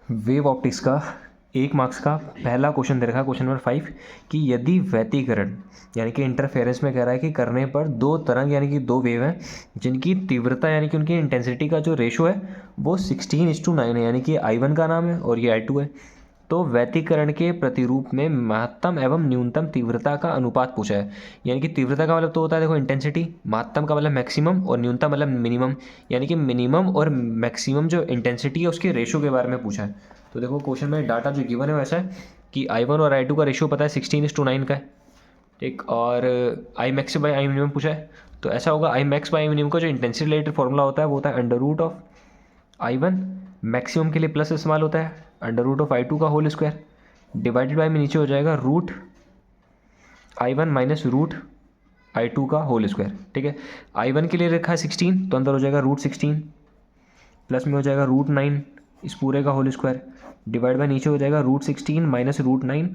Wave optics का 1 marks का पहला क्वेश्चन दे रखा है, क्वेश्चन नंबर 5, कि यदि व्यतिकरण यानी कि इंटरफेरेंस में कह रहा है कि करने पर दो तरंग यानी कि दो वेव हैं जिनकी तीव्रता यानी कि उनकी इंटेंसिटी का जो रेशो है वो 16:9 है, यानी कि I1 का नाम है और ये I2 है, तो व्यतिकरण के प्रतिरूप में महत्तम एवं न्यूनतम तीव्रता का अनुपात पूछा है। यानी कि तीव्रता का मतलब तो होता है देखो इंटेंसिटी, महत्तम का मतलब मैक्सिमम और न्यूनतम मतलब मिनिमम, यानी कि मिनिमम और मैक्सिमम जो इंटेंसिटी है उसके रेशो के बारे में पूछा है। तो देखो क्वेश्चन में डाटा जो गिवन है वैसा है कि I1 और I2 का रेशियो पता है 16:9 का है, ठीक, और I max by I minimum पूछा है। तो ऐसा होगा I max by I minimum का जो इंटेंसिटी रिलेटेड फॉर्मूला होता है वो होता है under root of I1, maximum के लिए प्लस इस्तेमाल होता है अंडर रूट ऑफ I2 का होल स्क्वायर, डिवाइडेड बाई में नीचे हो जाएगा root I1 minus root I2 का होल स्क्वायर। ठीक है, I1 के लिए रखा है 16 तो अंदर हो जाएगा रूट 16, प्लस में हो जाएगा रूट 9 इस पूरे का होल स्क्वायर, डिवाइड बाई नीचे हो जाएगा रूट 16 माइनस रूट 9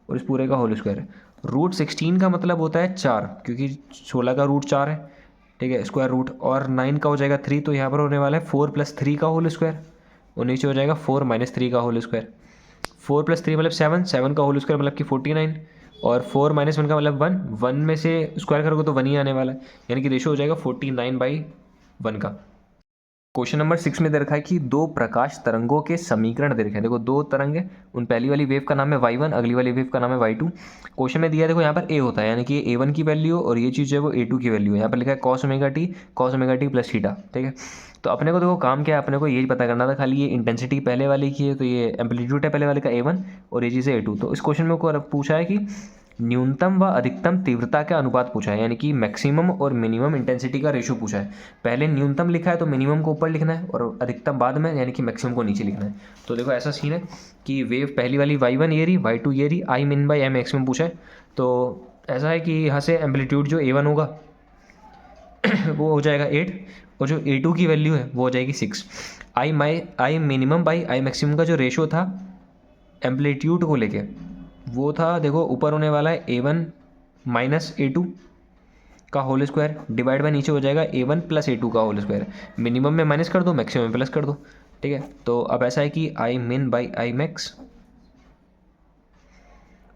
और इस पूरे का होल स्क्वायर। रूट 16 का मतलब होता है 4, क्योंकि 16 का रूट 4 है, ठीक है, स्क्वायर रूट, और 9 का हो जाएगा 3, तो यहाँ पर होने वाला है 4 + 3 का होल स्क्वायर, और नीचे हो जाएगा 4 - 3 का होल स्क्वायर। 4 + 3 मतलब 7, 7 का होल स्क्वायर मतलब कि 49, और 4 - 1 का मतलब 1, 1 में से स्क्वायर करोगे तो 1 ही आने वाला है, यानी कि रेशो हो जाएगा 49/1 का। क्वेश्चन नंबर 6 में दे रखा है कि दो प्रकाश तरंगों के समीकरण दे रखे हैं। देखो दो तरंग है, उन पहली वाली वेव का नाम है Y1, अगली वाली वेव का नाम है Y2। क्वेश्चन में दिया है देखो यहाँ पर A होता है, यानी कि ये A1 की वैल्यू और ये चीज़ जो है वो A2 की वैल्यू है। यहाँ पर लिखा है cos ωt प्लस थीटा, ठीक है। तो अपने को देखो काम क्या है, अपने को यही पता करना था खाली, ये इंटेंसिटी पहले वाले की है तो ये एम्पलीट्यूड है पहले वाले का A1 और ये चीज़ है A2। तो इस क्वेश्चन में को पूछा है कि न्यूनतम व अधिकतम तीव्रता का अनुपात पूछा है, यानी कि मैक्सिमम और मिनिमम इंटेंसिटी का रेशो पूछा है। पहले न्यूनतम लिखा है तो मिनिमम को ऊपर लिखना है और अधिकतम बाद में, यानी कि मैक्सिमम को नीचे लिखना है। तो देखो ऐसा सीन है कि वेव पहली वाली Y1 ये रही, Y2 ये रही, आई मिन बाई आई मैक्सिमम पूछा है। तो ऐसा है कि यहाँ से एम्पलीट्यूड जो A1 होगा वो हो जाएगा 8 और जो A2 की वैल्यू है वो हो जाएगी 6। I minimum by I maximum का जो रेशो था एम्पलीट्यूड को लेके वो था, देखो ऊपर होने वाला है A1 माइनस A2 का होल स्क्वायर, डिवाइड बाय नीचे हो जाएगा A1 प्लस A2 का होल स्क्वायर। मिनिमम में माइनस कर दो, मैक्सिमम में प्लस कर दो, ठीक है। तो अब ऐसा है कि आई मिन बाई आई मैक्स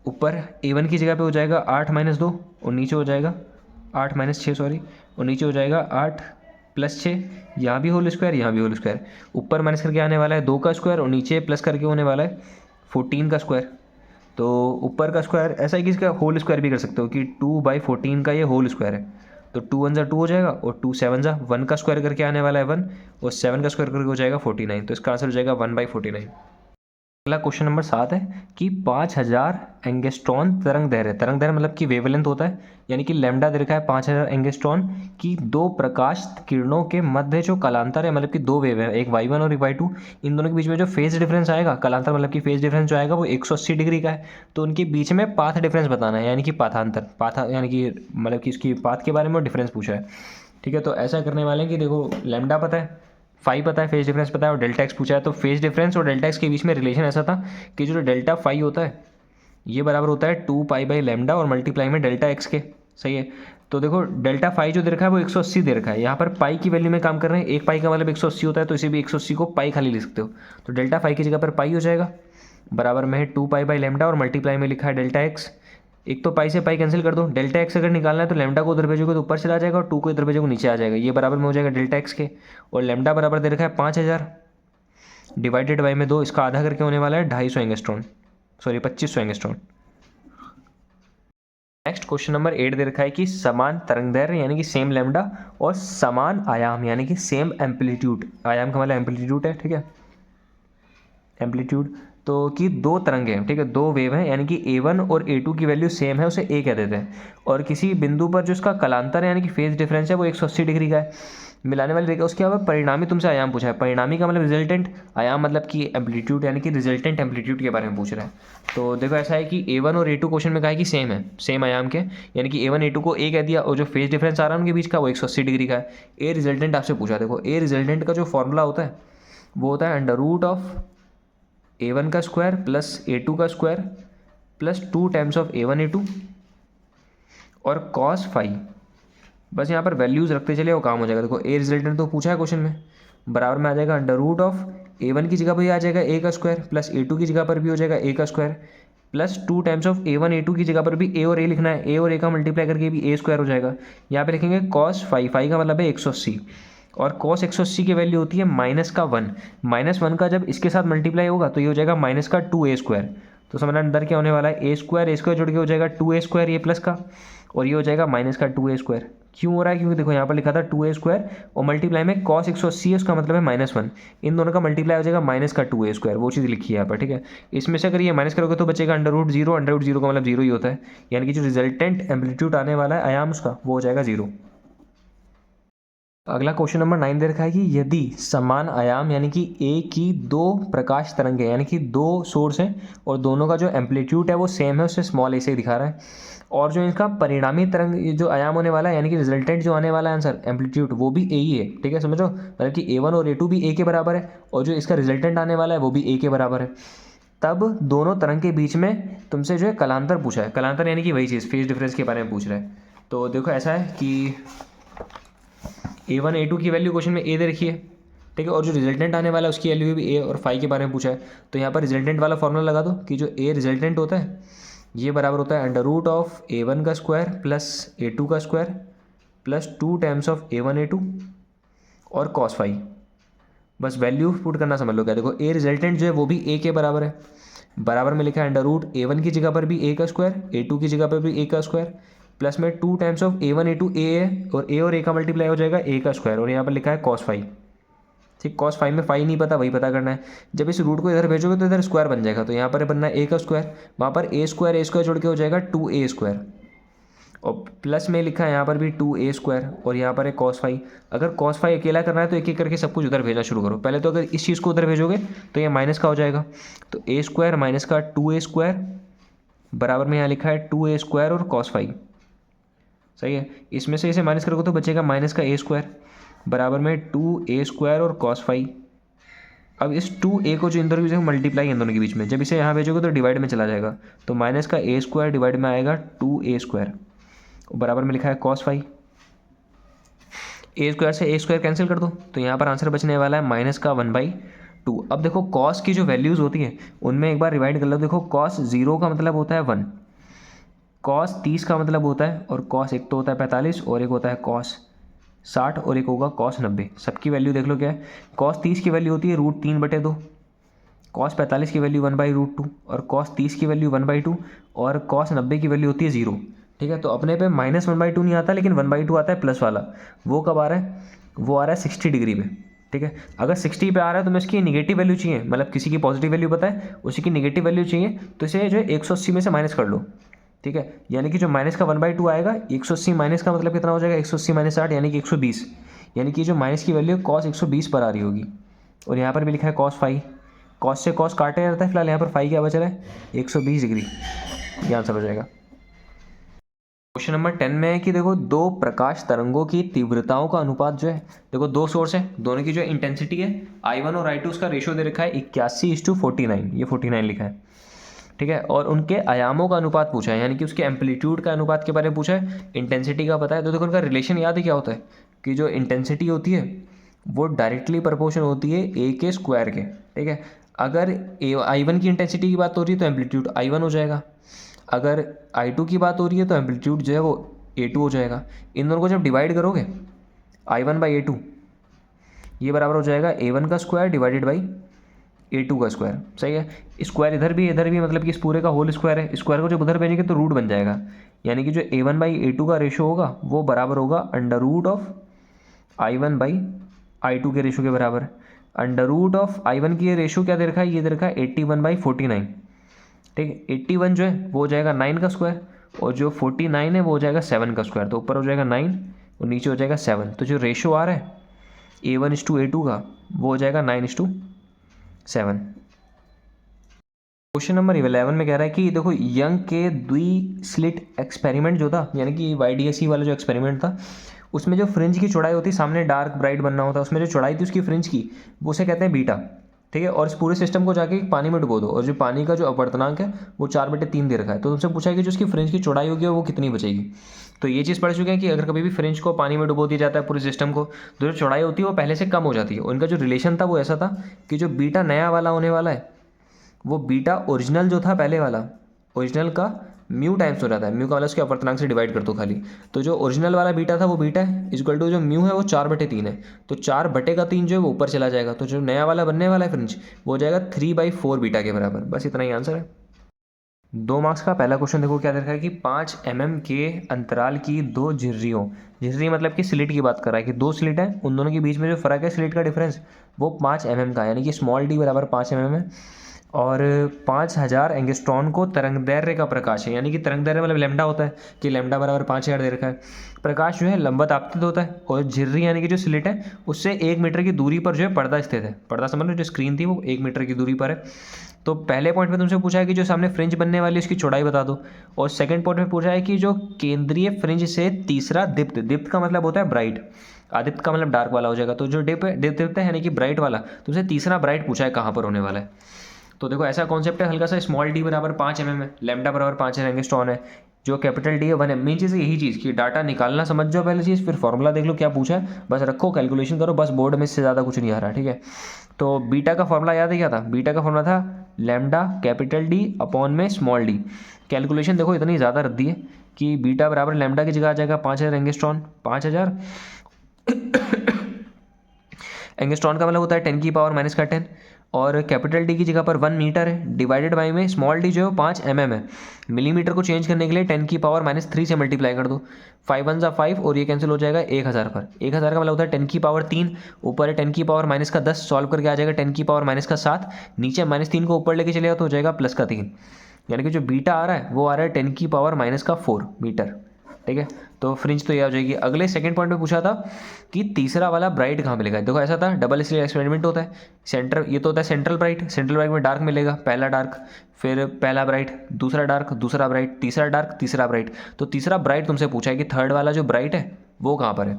ऊपर A1 की जगह पे हो जाएगा 8 - 2 और नीचे हो जाएगा 8 - 6 सॉरी, और नीचे हो जाएगा 8 + 6, यहाँ भी होल स्क्वायर यहाँ भी होल स्क्वायर। ऊपर माइनस करके आने वाला है 2 का स्क्वायर और नीचे प्लस करके होने वाला है 14 का स्क्वायर। तो ऊपर का स्क्वायर ऐसा है कि इसका होल स्क्वायर भी कर सकते हो कि 2/14 का ये होल स्क्वायर है, तो 2 × 1 = 2 हो जाएगा और 2 × 7 = 1 का स्क्वायर करके आने वाला है 1 और 7 का स्क्वायर करके हो जाएगा 49, तो इसका आंसर हो जाएगा 1/49। अगला क्वेश्चन नंबर 7 है कि 5000 एंगस्ट्रॉन तरंग दैर्ध्य मतलब कि वेवलेंथ होता है, यानी कि लैम्डा दे रखा है 5000 एंगस्ट्रॉन की दो प्रकाश किरणों के मध्य जो कालांतर है, मतलब कि दो वेव है, एक Y1 और एक Y2, इन दोनों के बीच में जो फेज डिफरेंस आएगा, कालांतर मतलब कि फेज डिफरेंस जो आएगा वो 180 डिग्री का है। तो उनके बीच में पाथ डिफरेंस बताना है, यानी कि पाथांतर, पाथा यानी कि मतलब कि इसकी पाथ के बारे में डिफरेंस पूछा है, ठीक है। तो ऐसा करने वाले हैं कि देखो लैम्डा पता है, फाई पता है, फेज डिफरेंस पता है और डेल्टा एक्स पूछा है। तो फेज डिफरेंस और डेल्टा एक्स के बीच में रिलेशन ऐसा था कि जो डेल्टा फाई होता है ये बराबर होता है 2π/λ और मल्टीप्लाई में डेल्टा एक्स के, सही है। तो देखो डेल्टा फाई जो दे रखा है वो 180 दे रखा है, यहाँ पर पाई की वैल्यू में काम कर रहे हैं, एक पाई का मतलब 180 होता है, तो इसे भी 180 को पाई खाली लिख सकते हो। तो डेल्टा फाई की जगह पर पाई हो जाएगा, बराबर में है 2π/λ और मल्टीप्लाई में लिखा है डेल्टा एक्स। एक तो पाई से पाई कैंसिल कर दो, डेल्टा एक्स अगर निकालना है तो लैम्डा को उधर भेजोगे तो ऊपर चला जाएगा और 2 को इधर भेजोगे नीचे आ जाएगा, ये बराबर में हो जाएगा डेल्टा एक्स के। और लैम्डा बराबर दे रखा है 5000 डिवाइडेड बाई में 2, इसका आधा करके होने वाला है 250 angstrom, sorry 2500 angstrom. Next question number 8 दे रखा है कि समान तरंगदैर्घ्य यानी कि सेम लैम्डा और समान आयाम यानी कि सेम एम्पलीट्यूड, आयाम का मतलब एम्पलीट्यूड है, ठीक है, एम्पलीट्यूड, तो कि दो तरंगे हैं, ठीक है, दो वेव हैं, यानी कि A1 और A2 की वैल्यू सेम है, उसे A कह देते हैं, और किसी बिंदु पर जो इसका कालांतर है यानी कि फेज डिफरेंस है वो 180 डिग्री का है, मिलाने वाली रेखा, उसके अलावा परिणामी तुमसे आयाम पूछा है, परिणामी का मतलब रिजल्टेंट, आयाम मतलब कि एम्पलीट्यूड यानी कि रिजल्टेंट एम्पलीट्यूड के बारे में पूछ रहा है। तो देखो ऐसा है कि A1 और A2 क्वेश्चन में कहा है कि सेम है, सेम आयाम के, यानी कि A1 A2 को A कह दिया और जो फेज डिफरेंस आ रहा है उनके बीच का वो 180 डिग्री का है। ए रिजल्टेंट आपसे पूछा, देखो ए रिजल्टेंट का जो फॉर्मूला होता है वो होता है अंडर रूट ऑफ A1 का स्क्वायर प्लस A2 का square plus 2 times of A1 A2 और कॉस फाई, बस यहाँ पर वैल्यूज़ रखते चले वो काम हो जाएगा। देखो ए रिजल्टेंट तो पूछा है क्वेश्चन में, बराबर में आ जाएगा अंडर रूट ऑफ A1 की जगह पर भी आ जाएगा A का स्क्वायर, प्लस A2 की जगह पर भी हो जाएगा A का square, plus 2 times of A1 A2 की जगह पर भी A और A लिखना है, A और A का मल्टीप्लाई करके भी A स्क्वायर हो जाएगा। यहाँ पे लिखेंगे cos फाइव, फाइव का मतलब है 180, और cos 180 की वैल्यू होती है -1, -1 का जब इसके साथ मल्टीप्लाई होगा तो ये हो जाएगा -2A स्क्वायर। तो समझना अंदर क्या होने वाला है, A स्क्वायर जुड़ के हो जाएगा 2A स्क्वायर, ये प्लस का, और ये हो जाएगा -2A स्क्वायर। क्यों हो रहा है, क्योंकि देखो यहाँ पर लिखा था 2A स्क्वायर और मल्टीप्लाई में cos 180 है, उसका मतलब है -1, इन दोनों का मल्टीप्लाई हो जाएगा -2A स्क्वायर, वो चीज़ लिखी है यहाँ पर, ठीक है। इसमें से अगर ये माइनस करोगे तो बचेगा √0, √0 का मतलब 0 ही होता है, यानी कि जो रिजल्टेंट एम्पलीट्यूड आने वाला है आयाम उसका, वो हो जाएगा 0। अगला क्वेश्चन नंबर 9 दे रखा है कि यदि समान आयाम यानी कि ए की 2 प्रकाश तरंगें यानी कि 2 सोर्स हैं और दोनों का जो एम्पलीट्यूड है वो सेम है, उससे स्मॉल ए से दिखा रहा है, और जो इनका परिणामी तरंग जो आयाम होने वाला है यानी कि रिजल्टेंट जो आने वाला है आंसर एम्पलीट्यूड वो भी ए ही है, ठीक है, समझो, मतलब कि A1 और A2 भी ए के बराबर है और जो इसका रिजल्टेंट आने वाला है वो भी ए के बराबर है। तब दोनों तरंग के बीच में तुमसे जो है कलांतर पूछा है, कलांतर यानी कि वही चीज़ फेज डिफरेंस के बारे में पूछ रहा है। तो देखो ऐसा है कि A1 A2 की वैल्यू क्वेश्चन में ए दे रखी है, ठीक है, और जो रिजल्टेंट आने वाला है उसकी वैल्यू भी ए और फाई के बारे में पूछा है। तो यहाँ पर रिजल्टेंट वाला फॉर्मूला लगा दो कि जो ए रिजल्टेंट होता है ये बराबर होता है √A1 का स्क्वायर प्लस A2 का square plus 2 times of A1 A2 और cos फाई। बस वैल्यू पुट करना समझ लो। क्या देखो, ए रिजल्टेंट जो है वो भी ए के बराबर है, बराबर में लिखा है √A1 की जगह पर भी ए का स्क्वायर, A2 की जगह पर भी ए का स्क्वायर, प्लस में 2 टाइम्स ऑफ A1 A2 ए है, और ए का मल्टीप्लाई हो जाएगा ए का स्क्वायर, और यहाँ पर लिखा है cos फाई। ठीक, cos फाई में फाई नहीं पता, वही पता करना है। जब इस रूट को इधर भेजोगे तो इधर स्क्वायर बन जाएगा, तो यहाँ पर बनना है ए का स्क्वायर, वहाँ पर ए स्क्वायर जोड़ के हो जाएगा 2A स्क्वायर, और प्लस में लिखा है यहाँ पर भी 2A स्क्वायर, और यहाँ पर है cos फाई। अगर cos फाई अकेला करना है तो एक एक करके सब कुछ उधर भेजना शुरू करो। पहले तो अगर इस चीज़ को उधर भेजोगे तो ये माइनस का हो जाएगा, तो A स्क्वायर माइनस का 2A स्क्वायर बराबर में यहाँ लिखा है 2A स्क्वायर और cos फाई, सही है। इसमें से इसे माइनस करोगे तो बचेगा माइनस का A स्क्वायर बराबर में 2A स्क्वायर और cos फाई। अब इस 2A को जो इंदर जो मल्टीप्लाई इन दोनों के बीच में, जब इसे यहाँ भेजोगे तो डिवाइड में चला जाएगा, तो माइनस का A स्क्वायर डिवाइड में आएगा 2A स्क्वायर, बराबर में लिखा है cos फाई। A स्क्वायर से A स्क्वायर कैंसिल कर दो, तो यहाँ पर आंसर बचने वाला है -1/2। अब देखो cos की जो वैल्यूज़ होती है उनमें एक बार डिवाइड कर लो। देखो cos 0 का मतलब होता है 1, cos 30 का मतलब होता है, और cos एक तो होता है 45 और एक होता है cos 60 और एक होगा cos 90। सबकी वैल्यू देख लो क्या है। cos 30 की वैल्यू होती है √3/2, cos 45 की वैल्यू 1/√2, और cos 30 की वैल्यू 1/2, और cos 90 की वैल्यू होती है 0। ठीक है, तो अपने पे -1/2 नहीं आता, लेकिन 1/2 आता है प्लस वाला। वो कब आ रहा है, वो आ रहा है 60 डिग्री पे। ठीक है, अगर 60 पे आ रहा है तो मैं इसकी निगेटिव वैल्यू चाहिए, मतलब किसी की पॉजिटिव वैल्यू पता है उसी की निगेटिव वैल्यू चाहिए, तो इसे जो है 180 में से माइनस कर लो। ठीक है, यानी कि जो माइनस का 1/2 आएगा, 180 माइनस का मतलब कितना हो जाएगा, 180 - 60 यानी कि 120, यानी कि जो माइनस की वैल्यू cos 120 पर आ रही होगी। और यहाँ पर भी लिखा है cos फाई, cos से cos काटा जाता है, फिलहाल यहाँ पर फाई क्या बच रहा है 120 डिग्री, ये आंसर हो जाएगा। क्वेश्चन नंबर 10 में है कि देखो दो प्रकाश तरंगों की तीव्रताओं का अनुपात जो है, देखो दो सोर्स है, दोनों की जो इंटेंसिटी है I1 और I2, उसका रेशियो दे रखा है 81:49, ये 49 लिखा है। ठीक है, और उनके आयामों का अनुपात पूछा है, यानी कि उसके एम्पलीट्यूड का अनुपात के बारे में पूछा है, इंटेंसिटी का पता है। तो देखो उनका रिलेशन याद है क्या होता है, कि जो इंटेंसिटी होती है वो डायरेक्टली प्रोपोर्शन होती है ए के स्क्वायर के। ठीक है, अगर I1 की इंटेंसिटी की बात हो रही है तो एम्पलीट्यूड I1 हो जाएगा, अगर I2 की बात हो रही है तो एम्पलीट्यूड जो है वो A2 हो जाएगा। इन दोनों को जब डिवाइड करोगे I1/A2, ये बराबर हो जाएगा A1 का स्क्वायर डिवाइडेड बाई A2 का स्क्वायर, सही है। स्क्वायर इधर भी मतलब कि इस पूरे का होल स्क्वायर है, स्क्वायर को जब उधर भेजेंगे तो रूट बन जाएगा, यानी कि जो A1/A2 का रेशो होगा वो बराबर होगा √I1/I2 के रेशो के बराबर। √I1 की ये रेशो क्या दे रखा है, ये दे रखा है 81/49। ठीक है, 81 जो है वो हो जाएगा 9 का स्क्वायर, और जो 49 है वो हो जाएगा 7 का स्क्वायर, तो ऊपर हो जाएगा 9 और नीचे हो जाएगा 7। तो जो रेशो आ रहा है A1:A2 का वो हो जाएगा 9:7। क्वेश्चन नंबर 11 में कह रहा है कि देखो यंग के द्वि स्लिट एक्सपेरिमेंट जो था, यानी कि YDSE वाला जो एक्सपेरिमेंट था, उसमें जो फ्रिंज की चौड़ाई होती है, सामने डार्क ब्राइट बनना होता है, उसमें जो चौड़ाई थी उसकी फ्रिंज की, वो उसे कहते हैं बीटा। ठीक है, और इस पूरे सिस्टम को जाके पानी में डुबो दो, और जो पानी का जो अपवर्तनांक है वो 4/3 दे रखा है। तो तुमसे पूछा है कि जो उसकी फ्रिंज की चौड़ाई होगी वो कितनी बचेगी। तो ये चीज़ पढ़ चुके हैं कि अगर कभी भी फ्रिंज को पानी में डुबो दिया जाता है पूरे सिस्टम को, तो जो चौड़ाई होती है वो पहले से कम हो जाती है। उनका जो रिलेशन था वो ऐसा था कि जो बीटा नया वाला होने वाला है वो बीटा ओरिजिनल जो था पहले वाला, ओरिजिनल का म्यू टाइम्स हो जाता है, म्यू का वाला उसके अपवर्तनांक से डिवाइड कर दो खाली। तो जो ओरिजिनल वाला बीटा था वो बीटा है इक्वल टू जो म्यू है वो 4/3 है, तो 4/3 जो है वो ऊपर चला जाएगा। तो जो नया वाला बनने वाला है फ्रिंज वो हो जाएगा 3/4 बीटा के बराबर। बस इतना ही आंसर है। 2 मार्क्स का पहला क्वेश्चन देखो क्या देखा है कि 5 mm के अंतराल की दो झिर्रियों, झिर्री मतलब कि स्लिट की बात कर रहा है कि दो स्लिट है, उन दोनों के बीच में जो फर्क है स्लिट का डिफरेंस वो 5 mm का, यानी कि स्मॉल डी बराबर 5 mm है। और 5000 एंगस्ट्रॉन को तरंगदैर्घ्य का प्रकाश है, यानी कि तरंगदैर्घ्य मतलब लैम्डा होता है कि लैम्डा बराबर 5000 दे रखा है। प्रकाश जो है लंबवत आपतित होता है, और झिर्री यानी कि जो स्लिट है उससे 1 मीटर की दूरी पर जो है पर्दा स्थित है। पर्दा समझ लो, जो स्क्रीन थी वो 1 मीटर की दूरी पर है। तो पहले पॉइंट में तुमसे पूछा है कि जो सामने फ्रिंज बनने वाली है उसकी चौड़ाई बता दो, और सेकंड पॉइंट में पूछा है कि जो केंद्रीय फ्रिंज से तीसरा दीप्त, दीप्त का मतलब होता है ब्राइट, आदित्य का मतलब डार्क वाला हो जाएगा। तो जो दीप्त है यानी कि ब्राइट वाला, तुमसे तीसरा ब्राइट पूछा है कहाँ पर होने वाला है। तो देखो ऐसा कॉन्सेप्ट है हल्का सा, स्मॉल डी बराबर 5 mm है, लैम्डा बराबर 5 एंगस्ट्रॉन है, जो कैपिटल डी है 1 है। मेन चीज़ यही चीज़ कि डाटा निकालना समझ जाओ पहले चीज़, फिर फॉर्मूला देख लो क्या पूछा है, बस रखो कैलकुलेशन करो, बस बोर्ड में इससे ज़्यादा कुछ नहीं आ रहा। ठीक है, तो बीटा का फॉर्मूला याद है क्या था? बीटा का फॉर्मूला था लैम्डा कैपिटल डी अपॉन में स्मॉल डी। कैलकुलेशन देखो इतनी ज़्यादा रद्दी है कि बीटा बराबर लैम्डा की जगह आ जाएगा 5000 एंगस्ट्रॉन, 5000 एंगस्ट्रॉन का मतलब होता है 10⁻⁻10, और कैपिटल डी की जगह पर 1 मीटर है, डिवाइडेड बाई में स्मॉल डी जो है 5 mm है। मिलीमीटर को चेंज करने के लिए 10⁻³ से मल्टीप्लाई कर दो, 5 1 5 और ये कैंसिल हो जाएगा 1000 पर। 1000 का मतलब होता है 10⁻3, ऊपर है 10⁻⁻10, सॉल्व करके आ जाएगा 10⁻⁻7, नीचे -3 को ऊपर लेके चलेगा तो हो जाएगा +3, यानी कि जो बीटा आ रहा है वो आ रहा है 10⁻⁻4 मीटर। ठीक है, तो फ्रिंज तो ये आ जाएगी। अगले सेकंड पॉइंट में पूछा था कि तीसरा वाला ब्राइट कहाँ मिलेगा। देखो ऐसा था, डबल स्लिट एक्सपेरिमेंट होता है, सेंटर ये तो होता है सेंट्रल ब्राइट, सेंट्रल ब्राइट में डार्क मिलेगा, पहला डार्क, फिर पहला ब्राइट, दूसरा डार्क, दूसरा ब्राइट, तीसरा डार्क, तीसरा ब्राइट। तो तीसरा ब्राइट तुमसे पूछा है कि थर्ड वाला जो ब्राइट है वो कहाँ पर है।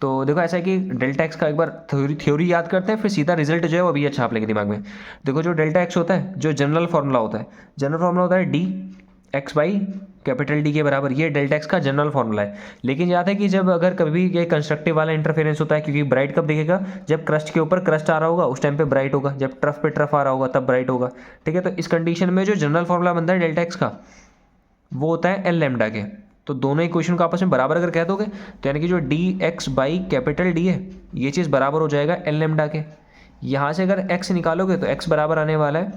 तो देखो ऐसा है कि डेल्टा एक्स का एक बार थ्योरी याद करते हैं, फिर सीधा रिजल्ट जो है वो अभी अच्छा आप लेंगे दिमाग में। देखो जो डेल्टा एक्स होता है, जो जनरल फॉर्मूला होता है, जनरल फॉर्मूला होता है D x by capital D के बराबर, ये डेल्टा एक्स का जनरल फॉर्मूला है। लेकिन याद है कि जब अगर कभी ये कंस्ट्रक्टिव वाला इंटरफेरेंस होता है, क्योंकि ब्राइट कब दिखेगा, जब क्रस्ट के ऊपर क्रस्ट आ रहा होगा उस टाइम पे ब्राइट होगा, जब ट्रफ पे ट्रफ आ रहा होगा तब ब्राइट होगा। ठीक है, तो इस कंडीशन में जो जनरल फॉर्मूला बनता है डेल्टा एक्स का वो होता है एल लैम्डा के। तो दोनों इक्वेशन को आपस में बराबर अगर कह दोगे तो यानी कि जो D x by capital D है ये चीज़ बराबर हो जाएगा एल लैम्डा के। यहाँ से अगर एक्स निकालोगे तो एक्स बराबर आने वाला है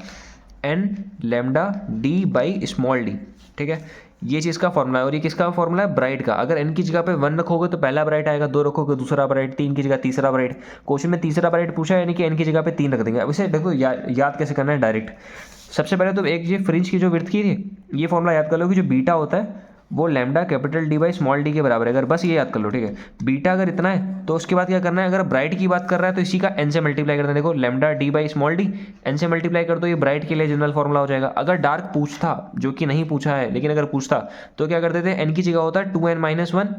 n lambda d by small d. ठीक है, ये चीज़ का फॉर्मूला है, और ये किसका फॉर्मूला है? ब्राइट का। अगर एन की जगह पे 1 रखोगे तो पहला ब्राइट आएगा, 2 रखोगे दूसरा ब्राइट, 3 की जगह तीसरा ब्राइट। क्वेश्चन में तीसरा ब्राइट पूछा है, यानी कि एन की जगह पे 3 रख देंगे। अब इसे देखो याद कैसे करना है डायरेक्ट। सबसे पहले तो एक ये फ्रिंज की जो विड्थ की थी ये फॉर्मूला याद कर लो कि जो बीटा होता है वो lambda capital D by small D के बराबर है। अगर बस ये याद कर लो, ठीक है, बीटा अगर इतना है तो उसके बाद क्या करना है, अगर ब्राइट की बात कर रहा है तो इसी का एन से मल्टीप्लाई करना है। देखो lambda d by small d, n से मल्टीप्लाई कर दो, ये ब्राइट के लिए जनरल फॉर्मूला हो जाएगा। अगर डार्क पूछता, जो कि नहीं पूछा है लेकिन अगर पूछता तो क्या करते थे, एन की जगह होता है 2n-1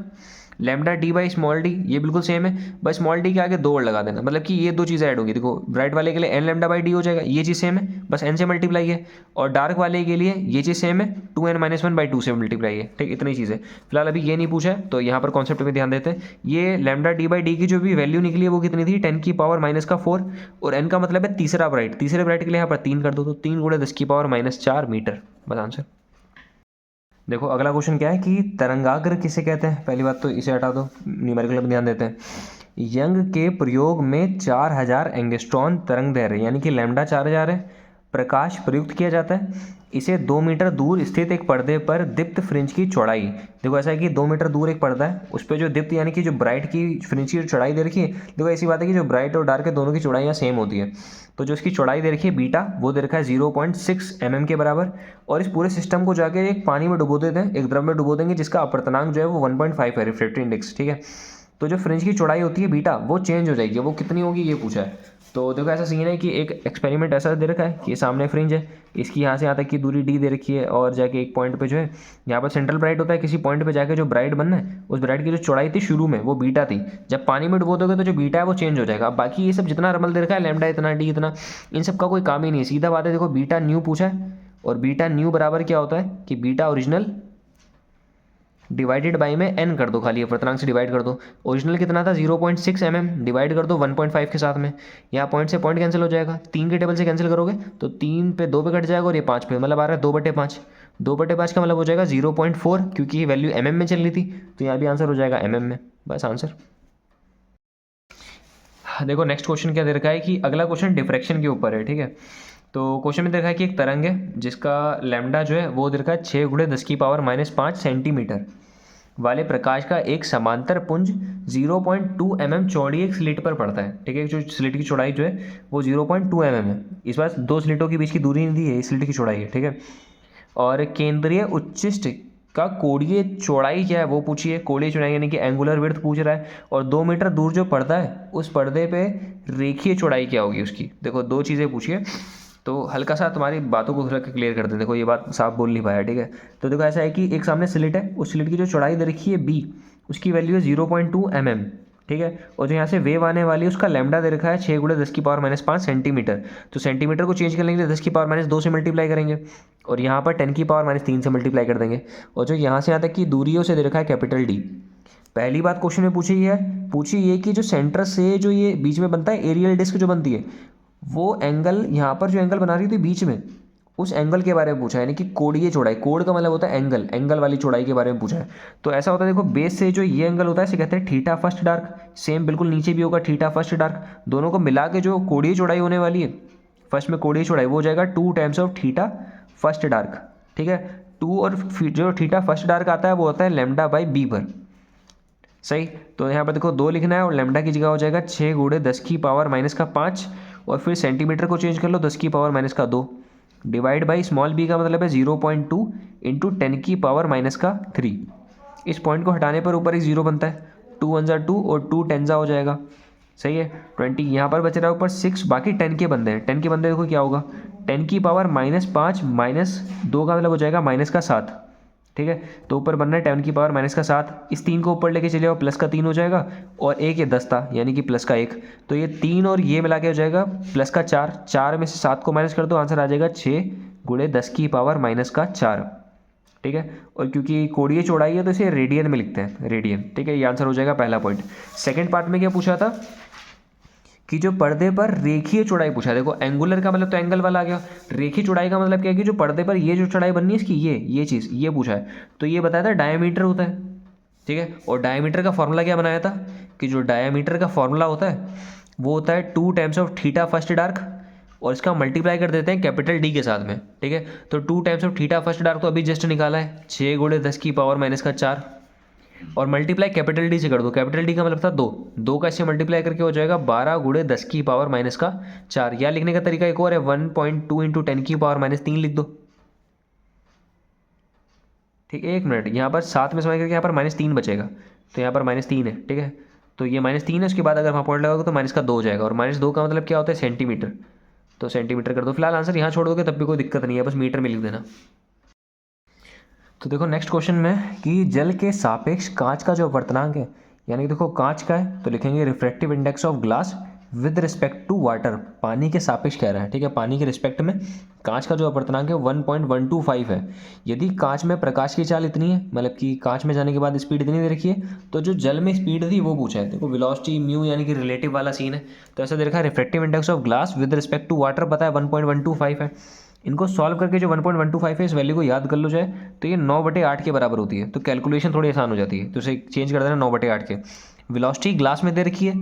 lambda d by small D, ये बिल्कुल सेम है, बस स्मॉल डी के आगे 2 और लगा देना, मतलब कि ये दो चीज़ें ऐड होंगी। देखो ब्राइट वाले के लिए एन लैम्डा बाई डी हो जाएगा, ये चीज़ सेम है, बस एन से मल्टीप्लाई है, और डार्क वाले के लिए ये चीज़ सेम है, 2n-1/2 से मल्टीप्लाई है। ठीक, इतनी चीज़ें फिलहाल अभी ये नहीं पूछा है, तो यहाँ पर कॉन्सेप्ट में ध्यान देते हैं। ये लैम्डा डी बाई डी की जो भी वैल्यू निकली है वो कितनी थी, 10⁻⁻4, और एन का मतलब है तीसरा ब्राइट, तीसरे ब्राइट के लिए यहाँ पर 3 कर दो, तो 3 × 10⁻⁻4 मीटर, बस आंसर। देखो अगला क्वेश्चन क्या है कि तरंगाग्र किसे कहते हैं। पहली बात तो इसे हटा दो, न्यूमेरिकल में ध्यान देते हैं। यंग के प्रयोग में 4000 एंगस्ट्रॉन तरंगदैर्घ्य यानी कि लैम्डा 4000 है, प्रकाश प्रयुक्त किया जाता है। इसे 2 मीटर दूर स्थित एक पर्दे पर दीप्त फ्रिंज की चौड़ाई, देखो ऐसा है कि 2 मीटर दूर एक पर्दा है, उस पर जो दीप्त यानी कि जो ब्राइट की फ्रिंज की चौड़ाई दे रखी है। देखो ऐसी बात है कि जो ब्राइट और डार्क है दोनों की चौड़ाई यहाँ सेम होती है, तो जो इसकी चौड़ाई दे रखी है बीटा वो दे रखा है 0.6 mm के बराबर, और इस पूरे सिस्टम को जाके एक पानी में डुबो देते हैं, एक द्रव में डुबो देंगे जिसका अपवर्तनांक जो है वो 1.5 है, रिफ्रैक्टिव इंडेक्स। ठीक है, तो जो फ्रिंज की चौड़ाई होती है बीटा वो चेंज हो जाएगी, वो कितनी होगी ये पूछा है। तो देखो ऐसा सीन है कि एक एक्सपेरिमेंट ऐसा दे रखा है कि सामने फ्रिंज है, इसकी यहाँ से यहाँ तक की दूरी डी दे रखी है, और जाके एक पॉइंट पे जो है यहाँ पर सेंट्रल ब्राइट होता है, किसी पॉइंट पे जाके जो ब्राइट बनना है उस ब्राइट की जो चौड़ाई थी शुरू में वो बीटा थी, जब पानी में डुबो दोगे तो जो बीटा है वो चेंज हो जाएगा। अब बाकी ये सब जितना रमल दे रखा है, लैम्डा इतना, डी इतना, इन सब का कोई काम ही नहीं है। सीधा बात है, देखो बीटा न्यू पूछा है, और बीटा न्यू बराबर क्या होता है कि बीटा ओरिजिनल डिवाइडेड बाई में n कर दो, खाली अपर्तनांक से डिवाइड कर दो। ओरिजिनल कितना था 0.6 mm, डिवाइड कर दो 1.5 के साथ में, यहाँ पॉइंट से पॉइंट कैंसिल हो जाएगा, 3 के टेबल से कैंसिल करोगे तो 3 पे 2 पे कट जाएगा, और ये 5 पे, मतलब आ रहा है 2/5। 2/5 का मतलब हो जाएगा 0.4, क्योंकि ये वैल्यू mm में चल रही थी, तो यहाँ भी आंसर हो जाएगा mm में, बस आंसर। देखो नेक्स्ट क्वेश्चन क्या दे रखा है कि अगला क्वेश्चन डिफ्रैक्शन के ऊपर है, ठीक है। तो क्वेश्चन में दे रखा है कि एक तरंग है जिसका लैम्डा जो है वो दे रखा है 6 × 10⁻⁵ सेंटीमीटर वाले प्रकाश का एक समांतर पुंज 0.2 mm चौड़ी एक स्लिट पर पड़ता है, ठीक है। जो स्लिट की चौड़ाई जो है वो 0.2 mm है, इस बार दो स्लिटों के बीच की दूरी नहीं दी है, स्लिट की चौड़ाई है, ठीक है। और केंद्रीय उच्चिष्ट का कोणीय चौड़ाई क्या है वो पूछिए, कोणीय चौड़ाई यानी कि एंगुलर विड्थ पूछ रहा है, और 2 मीटर दूर जो पर्दा है उस पर्दे पे रेखीय चौड़ाई क्या होगी उसकी। देखो दो चीज़ें पूछिए, तो हल्का सा तुम्हारी बातों को थोड़ा क्लियर कर दें। देखो ये बात साफ बोल नहीं पाया, ठीक है। तो देखो ऐसा है कि एक सामने स्लिट है, उस स्लिट की जो चौड़ाई दे रखी है b, उसकी वैल्यू है 0.2 mm, ठीक है। और जो यहाँ से वेव आने वाली है उसका लैम्डा दे रखा है 6 × 10⁻⁵ सेंटीमीटर। तो सेंटीमीटर को चेंज करने के लिए 10⁻2 से मल्टीप्लाई करेंगे, और यहाँ पर 10⁻³ से मल्टीप्लाई कर देंगे, और जो यहाँ से यहाँ तक की दूरियों से दे रखा है कैपिटल D। पहली बात क्वेश्चन में पूछी ये कि जो सेंटर से जो ये बीच में बनता है एरियल डिस्क जो बनती है, वो एंगल यहाँ पर जो एंगल बना रही थी बीच में, उस एंगल के बारे में पूछा है, यानी कि कोणीय चौड़ाई, कोण का मतलब होता है एंगल, एंगल वाली चौड़ाई के बारे में पूछा है। तो ऐसा होता है, देखो बेस से जो ये एंगल होता है इसे कहते हैं थीटा फर्स्ट डार्क, सेम बिल्कुल नीचे भी होगा थीटा फर्स्ट डार्क, दोनों को मिला के जो कोणीय चौड़ाई होने वाली है, फर्स्ट में कोणीय चौड़ाई वो हो जाएगा 2 times of theta first dark, ठीक है। 2 और जो थीटा फर्स्ट डार्क आता है वो होता है लैम्डा बाई बी पर, सही। तो यहाँ पर देखो 2 लिखना है, और लैम्डा की जगह हो जाएगा 6 × 10⁻⁵, और फिर सेंटीमीटर को चेंज कर लो 10⁻⁻2, डिवाइड बाई स्मॉल b का मतलब है 0.2 × 10⁻⁻3। इस पॉइंट को हटाने पर ऊपर एक जीरो बनता है, 2 × 1 = 2 और 2 × 10 हो जाएगा, सही है। 20 यहाँ पर बच रहा है ऊपर 6, बाकी 10 के बंदे हैं। 10 के बंदे देखो क्या होगा, 10⁻⁻5 -2 का मतलब हो जाएगा -7, ठीक है। तो ऊपर बनना है 10⁻⁻7, इस 3 को ऊपर लेके चले जाओ, प्लस का 3 हो जाएगा, और एक ये 10 था यानी कि प्लस का 1, तो ये 3 और ये मिला के हो जाएगा प्लस का 4, 4 में से 7 को माइनस कर दो, आंसर आ जाएगा 6 × 10⁻⁴, ठीक है। और क्योंकि कोणीय चौड़ाई है तो इसे रेडियन में लिखते हैं, रेडियन, ठीक है। ये आंसर हो जाएगा पहला पॉइंट। सेकेंड पार्ट में क्या पूछा था कि जो पर्दे पर रेखीय चौड़ाई पूछा। देखो एंगुलर का मतलब तो एंगल वाला आ गया, रेखीय चौड़ाई का मतलब क्या है कि जो पर्दे पर ये जो चौड़ाई बननी है इसकी, ये चीज़ ये पूछा है। तो ये बताया था डायमीटर होता है, ठीक है। और डायमीटर का फॉर्मूला क्या बनाया था कि जो डायमीटर का फॉर्मूला होता है वो होता है 2 times of theta first dark, और इसका मल्टीप्लाई कर देते हैं कैपिटल D के साथ में, ठीक है। तो 2 times of theta first dark तो अभी जस्ट निकाला है 6 × 10⁻⁴, और मल्टीप्लाई कैपिटल D से कर दो, कैपिटल D का मतलब था 2 का इससे मल्टीप्लाई करके हो जाएगा 12 × 10⁻⁴। या लिखने का तरीका एक और है, 1.2 × 10⁻³ लिख दो, ठीक है। 1 मिनट, यहाँ पर 7 में समझ करके यहाँ पर -3 बचेगा, तो यहाँ पर -3 है, ठीक है। तो ये -3 है, उसके बाद अगर वहाँ पॉइंट लगाओगे तो -2 हो जाएगा, और -2 का मतलब क्या होता है सेंटीमीटर, तो सेंटीमीटर कर दो। फिलहाल आंसर यहाँ छोड़ दोगे तब भी कोई दिक्कत नहीं है, बस मीटर में लिख देना। तो देखो नेक्स्ट क्वेश्चन में कि जल के सापेक्ष कांच का जो अपवर्तनांक है, यानी देखो कांच का है तो लिखेंगे refractive index of glass with respect to water, पानी के सापेक्ष कह रहा है, ठीक है। पानी के रिस्पेक्ट में कांच का जो अपवर्तनांक है 1.125 है। यदि कांच में प्रकाश की चाल इतनी है, मतलब कि कांच में जाने के बाद स्पीड इतनी दे रखी है, तो जो जल में स्पीड थी वो पूछा है। देखो वेलोसिटी म्यू यानी कि रिलेटिव वाला सीन है, तो ऐसा दे रखा है refractive index of glass with respect to water, पता है 1.125 है। इनको सॉल्व करके जो 1.125 है इस वैल्यू को याद कर लो जाए तो ये 9/8 के बराबर होती है, तो कैलकुलेशन थोड़ी आसान हो जाती है, तो इसे चेंज कर देना 9/8 के। वेलोसिटी ग्लास में दे रखी है,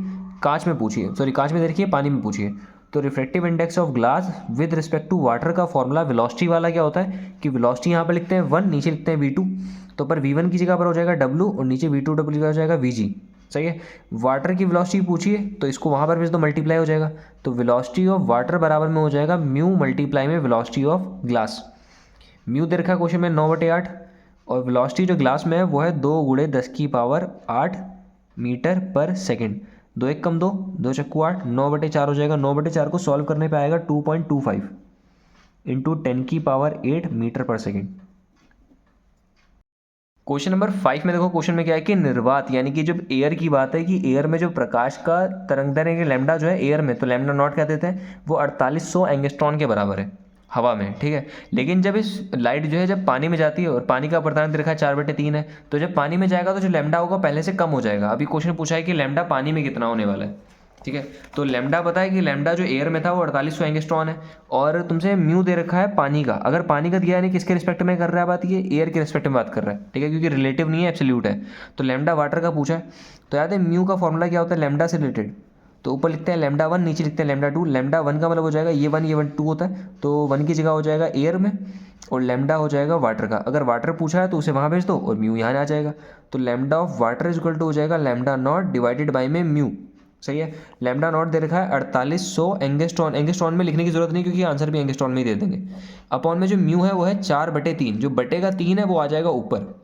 कांच में पूछी है, सॉरी कांच में दे रखी है, पानी में पूछी है। तो refractive index of glass with respect to water का फॉर्मूला वेलोसिटी वाला क्या होता है कि वेलोसिटी यहाँ पर लिखते हैं 1, नीचे लिखते हैं v2, तो पर v1 की जगह पर हो जाएगा w, और नीचे v2 w की जगह हो जाएगा vg, सही है। वाटर की वेलोसिटी पूछिए तो इसको वहाँ पर भेज दो, मल्टीप्लाई हो जाएगा, तो वेलोसिटी ऑफ वाटर बराबर में हो जाएगा म्यू मल्टीप्लाई में वेलोसिटी ऑफ ग्लास। म्यू दे रखा है क्वेश्चन में 9/8, और वेलोसिटी जो ग्लास में है वो है 2 × 10⁸ मीटर पर सेकेंड। दो एक कम दो, दो चक्कू 8, 9/4 हो जाएगा। 9/4 को सॉल्व करने पे आएगा 2.25 इंटू 10⁸ मीटर पर सेकेंड। क्वेश्चन नंबर 5 में देखो, क्वेश्चन में क्या है कि निर्वात यानी कि जब एयर की बात है कि एयर में जो प्रकाश का तरंग दैर्घ्य लैम्डा जो है एयर में, तो लैम्डा नॉट क्या देते हैं, वो 4800 एंगस्ट्रॉन के बराबर है हवा में, ठीक है। लेकिन जब इस लाइट जो है जब पानी में जाती है और पानी का अपर्तनांक दिखा है 4/3 है, तो जब पानी में जाएगा तो जो लैम्डा होगा पहले से कम हो जाएगा। अभी क्वेश्चन पूछा है कि लैम्डा पानी में कितना होने वाला है, ठीक है। तो लैम्डा पता है कि लैम्डा जो एयर में था वो 4800 एंगस्ट्रॉन है, और तुमसे म्यू दे रखा है पानी का। अगर पानी का दिया यानी किसके रिस्पेक्ट में कर रहा है बात, ये एयर के रिस्पेक्ट में बात कर रहा है, ठीक है, क्योंकि रिलेटिव नहीं है, एब्सोल्यूट है। तो लैम्डा वाटर का पूछा है, तो याद है म्यू का फॉर्मूला क्या होता है लैम्डा से रिलेटेड, तो ऊपर लिखते हैं लैम्डा 1, नीचे लिखते हैं लैम्डा 2। लैम्डा 1 का मतलब हो जाएगा ये 1 2 होता है, तो 1 की जगह हो जाएगा एयर में, और लैम्डा हो जाएगा वाटर का। अगर वाटर पूछा है तो उसे वहाँ भेज दो और म्यू यहाँ आ जाएगा। तो lambda of water is equal to हो जाएगा लैम्डा नॉट डिवाइडेड बाई में म्यू, सही है। लैम्डा नॉट दे रखा है 4800 एंगस्ट्रॉन, एंगस्ट्रॉन में लिखने की जरूरत नहीं क्योंकि आंसर भी एंगस्ट्रॉन में ही दे देंगे। अपॉन में जो म्यू है वो है 4/3, जो बटे का 3 है वो आ जाएगा ऊपर,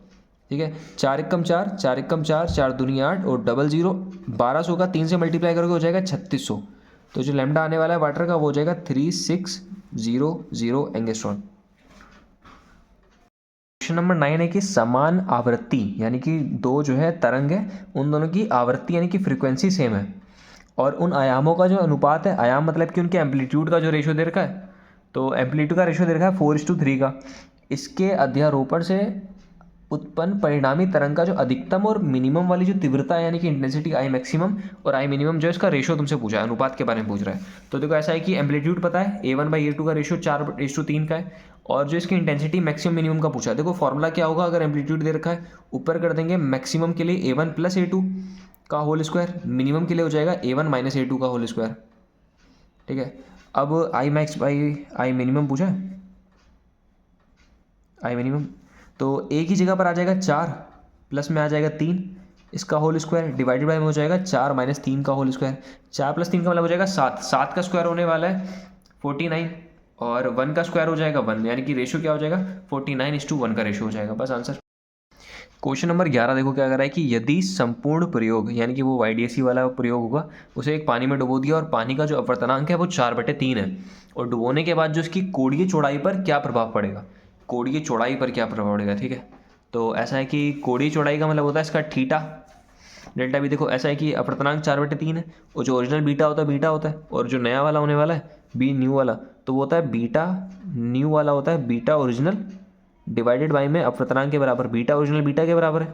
ठीक है। 4 एकम 4, 4 एकम 4, 4 दूनी 8 और डबल 0, 1200 का 3 से मल्टीप्लाई करके हो जाएगा 3600। तो जो लैम्डा आने वाला है वाटर का वो हो जाएगा 3600 एंगस्ट्रॉन। क्वेश्चन नंबर 9 है कि समान आवृत्ति यानी कि दो जो है तरंग है, उन दोनों की आवृत्ति यानी कि फ्रीक्वेंसी सेम है, और उन आयामों का जो अनुपात है, आयाम मतलब कि उनके एम्पलीट्यूड का जो रेशियो दे रखा है, तो एम्पलीट्यूड का रेशियो दे रखा है 4:3 का। इसके अध्यारोपण से उत्पन्न परिणामी तरंग का जो अधिकतम और मिनिमम वाली जो तीव्रता है यानी कि इंटेंसिटी आई मैक्सिमम और आई मिनिमम जो है इसका रेशियो तुमसे पूछा है, अनुपात के बारे में पूछ रहा है। तो देखो ऐसा है कि एम्पलीट्यूड पता है A1/A2 का रेशियो 4:3 का है, और जो इसकी इंटेंसिटी मैक्सिमम मिनिमम का पूछा है। देखो फॉर्मूला क्या होगा, अगर एम्पलीट्यूड दे रखा है ऊपर कर देंगे मैक्सिमम के लिए A1 + A2 का होल स्क्वायर, मिनिमम के लिए हो जाएगा A1 - A2 का होल स्क्वायर, ठीक है। अब I max by I minimum पूछा है, आई मिनिमम, तो ए की जगह पर आ जाएगा 4, प्लस में आ जाएगा 3 इसका होल स्क्वायर, डिवाइडेड बाय में हो जाएगा 4 - 3 का होल स्क्वायर। 4 + 3 का मतलब हो जाएगा 7, 7 का स्क्वायर होने वाला है 49, और 1 का स्क्वायर हो जाएगा 1, यानी कि रेशियो क्या हो जाएगा 49:1 का रेशियो हो जाएगा, बस आंसर। क्वेश्चन नंबर 11 देखो क्या कर रहा है कि यदि संपूर्ण प्रयोग यानी कि वो YDSE वाला प्रयोग होगा, उसे एक पानी में डुबो दिया और पानी का जो अपवर्तनांक है वो 4/3 है, और डुबोने के बाद जो इसकी कोणीय चौड़ाई पर क्या प्रभाव पड़ेगा, कोणीय चौड़ाई पर क्या प्रभाव पड़ेगा, ठीक है। तो ऐसा है कि कोणीय चौड़ाई का मतलब होता है इसका थीटा डेल्टा भी। देखो ऐसा है कि अपवर्तनांक 4/3 है, और जो ओरिजिनल बीटा होता है, और जो नया वाला होने वाला है बी न्यू वाला, तो वो होता है बीटा न्यू वाला होता है बीटा ओरिजिनल डिवाइडेड बाई में अपवर्तनांक के बराबर, बीटा ओरिजिनल बीटा के बराबर है,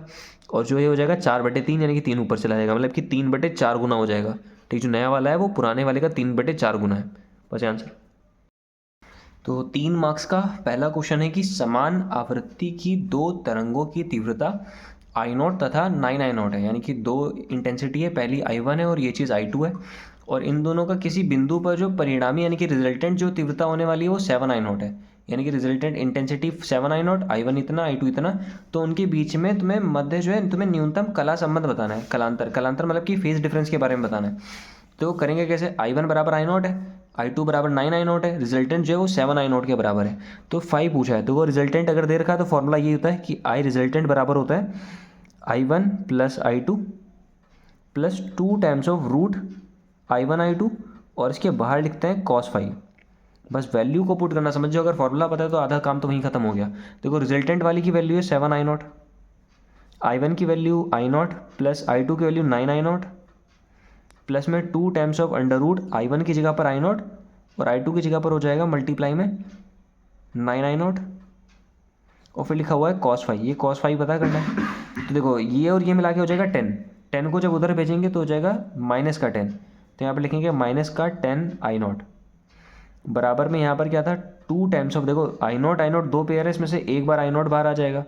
और जो ये हो जाएगा 4/3 यानी कि 3 ऊपर चला जाएगा, मतलब कि 3/4 गुना हो जाएगा, ठीक। जो नया वाला है वो पुराने वाले का 3/4 गुना है, बस आंसर। तो 3 मार्क्स का पहला क्वेश्चन है कि समान आवृत्ति की दो तरंगों की तीव्रता I0 तथा 9I0 है, यानी कि दो इंटेंसिटी है, पहली I1 है और ये चीज़ I2 है, और इन दोनों का किसी बिंदु पर जो परिणामी यानी कि रिजल्टेंट जो तीव्रता होने वाली है वो 7I0 है, यानी कि रिजल्टेंट इंटेंसिटी 7I0, I1 इतना I2 इतना। तो उनके बीच में तुम्हें मध्य जो है तुम्हें न्यूनतम कला संबंध बताना है, कलांतर मतलब कि फेज डिफरेंस के बारे में बताना है। तो करेंगे कैसे, I1 बराबर I0 है, I2 बराबर 9I0 है, रिजल्टेंट जो है वो 7I0 के बराबर है। तो 5 पूछा है, तो वो रिजल्टेंट अगर दे रखा है तो फॉर्मूला ये होता है कि I रिजल्टेंट बराबर होता है I1 + I2 + 2 times of root I1 I2, और इसके बाहर लिखते हैं cos5। बस वैल्यू को पुट करना, समझ जाओ, अगर फॉर्मूला पता है तो आधा काम तो वहीं खत्म हो गया। देखो रिजल्टेंट वाली की वैल्यू है 7I0, I1 की वैल्यू I0 + I2 की वैल्यू 9I0, प्लस में 2 times of under root I1 की जगह पर I0 और I2 की जगह पर हो जाएगा मल्टीप्लाई में 9I0, और फिर लिखा हुआ है cos5, ये cos5 पता करना है। तो देखो ये और ये मिला के हो जाएगा 10, 10 को जब उधर भेजेंगे तो हो जाएगा -10, तो यहाँ पर लिखेंगे -10I0 बराबर में यहाँ पर क्या था 2 टाइम्स ऑफ, देखो I0 दो पेयर है, इसमें से एक बार I0 बाहर आ जाएगा,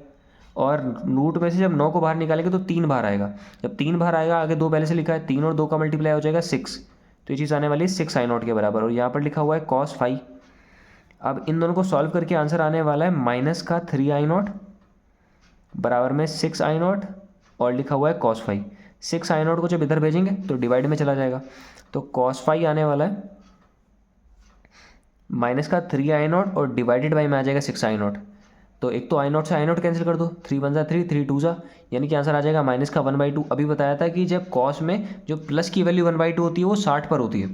और रूट में से जब 9 को बाहर निकालेंगे तो 3 बाहर आएगा, जब 3 बाहर आएगा आगे 2 पहले से लिखा है, 3 और 2 का मल्टीप्लाई हो जाएगा 6, तो ये चीज़ आने वाली है 6I0 के बराबर, और यहाँ पर लिखा हुआ है cos5। अब इन दोनों को सॉल्व करके आंसर आने वाला है -3I0 बराबर में 6I0, और लिखा हुआ है cos5। 6I0 को जब इधर भेजेंगे तो डिवाइड में चला जाएगा, तो cos5 आने वाला है -3I0 और डिवाइडेड बाई में आ जाएगा 6I0, तो एक तो आई नॉट से आई नॉट कैंसिल कर दो, 3 वन ज़ा 3, 3 टू ज़ा, यानी कि आंसर आ जाएगा माइनस का 1/2। अभी बताया था कि जब कॉस में जो प्लस की वैल्यू 1/2 होती है वो 60 पर होती है,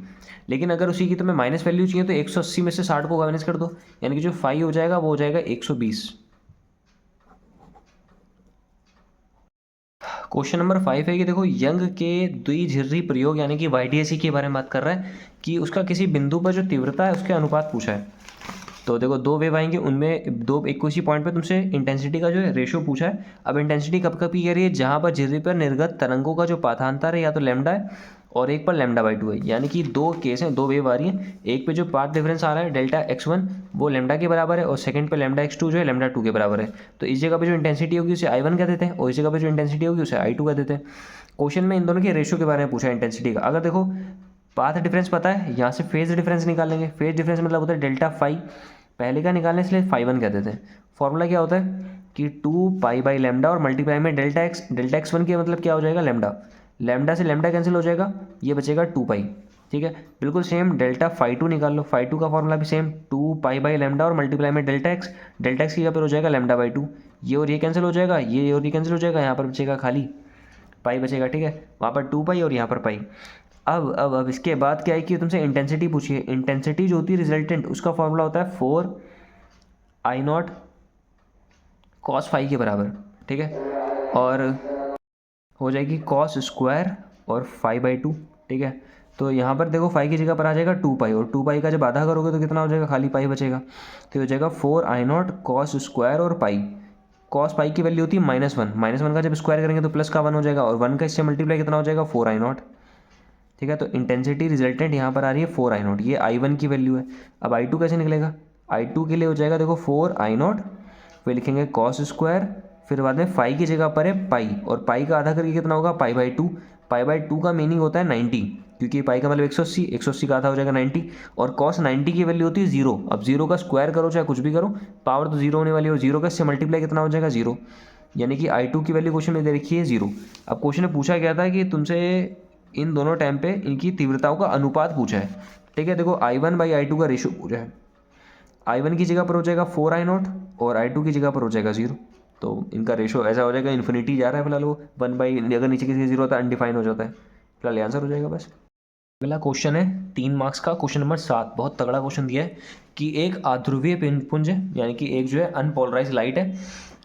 लेकिन अगर उसी की तुम्हें माइनस वैल्यू चाहिए तो 180 में से 60 को माइनस कर दो, यानी कि जो 5 हो जाएगा वो हो जाएगा 120। क्वेश्चन नंबर 5 है कि देखो यंग के द्विझिर्री प्रयोग यानी कि YDSE के बारे में बात कर रहा है कि उसका किसी बिंदु पर जो तीव्रता है उसके अनुपात पूछा है। तो देखो दो वेव आएंगे, उनमें दो एक किसी पॉइंट पे तुमसे इंटेंसिटी का जो है रेशियो पूछा है। अब इंटेंसिटी कब कब की कह रही है, जहाँ पर झिर्री पर निर्गत तरंगों का जो पाथांतर है या तो लैम्डा है और एक पर λ/2 है, यानी कि दो केस हैं, दो वेव आ रही है। एक पे जो पाथ डिफरेंस आ रहा है डेल्टा x1 वो लैम्डा के बराबर है और सेकंड पे λ(x2) जो है λ2 के बराबर है। तो इस जगह पे जो इंटेंसिटी होगी उसे I1 कह देते हैं और इस जगह पे जो इंटेंसिटी होगी उसे I2 कह देते हैं। क्वेश्चन में इन दोनों के रेशियो के बारे में पूछा है इंटेंसिटी का। अगर देखो पाथ डिफरेंस पता है, यहाँ से फेज डिफरेंस निकालेंगे। फेज डिफरेंस मतलब होता है डेल्टा फाई, पहले का निकालने इसलिए φ1 कह देते हैं। फॉर्मूला क्या होता है कि 2π/λ और मल्टीप्लाई में डेल्टा x1 के मतलब क्या हो जाएगा लैम्डा से लैम्डा कैंसिल हो जाएगा, ये बचेगा 2π। ठीक है, बिल्कुल सेम डेल्टा φ2 निकाल लो, φ2 का फॉर्मूला भी सेम 2π/λ और मल्टीप्लाई में डेल्टा x की जगह पर हो जाएगा λ/2। ये और ये कैंसिल हो जाएगा, ये और ये कैंसिल हो जाएगा, यहाँ पर बचेगा खाली पाई बचेगा। ठीक है, वहाँ पर 2π और यहाँ पर पाई। अब इसके बाद क्या है कि तुमसे इंटेंसिटी पूछिए। इंटेंसिटी जो होती है रिजल्टेंट उसका फॉर्मूला होता है 4I0 cos फाई के बराबर। ठीक है, और हो जाएगी cos स्क्वायर और 5/2। ठीक है, तो यहाँ पर देखो फाई की जगह पर आ जाएगा 2π और 2π का जब आधा करोगे तो कितना हो जाएगा, खाली पाई बचेगा। तो हो जाएगा 4I0 cos स्क्वायर और पाई। cos पाई की वैल्यू होती है -1, -1 का जब स्क्वायर करेंगे तो प्लस का 1 हो जाएगा और 1 का इससे मल्टीप्लाई कितना हो जाएगा 4I0। ठीक है, तो इंटेंसिटी रिजल्टेंट यहाँ पर आ रही है 4I0, ये I1 की वैल्यू है। अब I2 कैसे निकलेगा, I2 के लिए हो जाएगा देखो 4I0, फिर लिखेंगे cos स्क्वायर, फिर बाद में फाई की जगह पर है पाई और पाई का आधा करके कितना होगा π/2। π/2 का मीनिंग होता है 90, क्योंकि पाई का मतलब 180, 180 का आधा हो जाएगा 90 और cos 90 की वैल्यू होती है 0। अब 0 का स्क्वायर करो चाहे कुछ भी करो, पावर तो 0 होने वाली है और 0 का इससे मल्टीप्लाई कितना हो जाएगा 0, यानी कि I2 की वैल्यू क्वेश्चन में दे रखी है 0। अब क्वेश्चन में पूछा गया था कि तुमसे इन दोनों टाइम पे इनकी तीव्रताओं का अनुपात पूछा है। ठीक है, देखो I1/I2 का रेशियो पूछा है। I1 की जगह पर हो जाएगा 4I0 और I2 की जगह पर हो जाएगा 0, तो इनका रेशियो ऐसा हो जाएगा, इन्फिनिटी जा रहा है फिलहाल वो 1/, अगर नीचे किसी का 0 होता है अनडिफाइन हो जाता है। फिलहाल आंसर हो जाएगा बस। अगला क्वेश्चन है 3 मार्क्स का, क्वेश्चन नंबर 7। बहुत तगड़ा क्वेश्चन दिया है कि एक आध्रुवीय पुंज है, यानी कि एक जो है अनपोलराइज लाइट है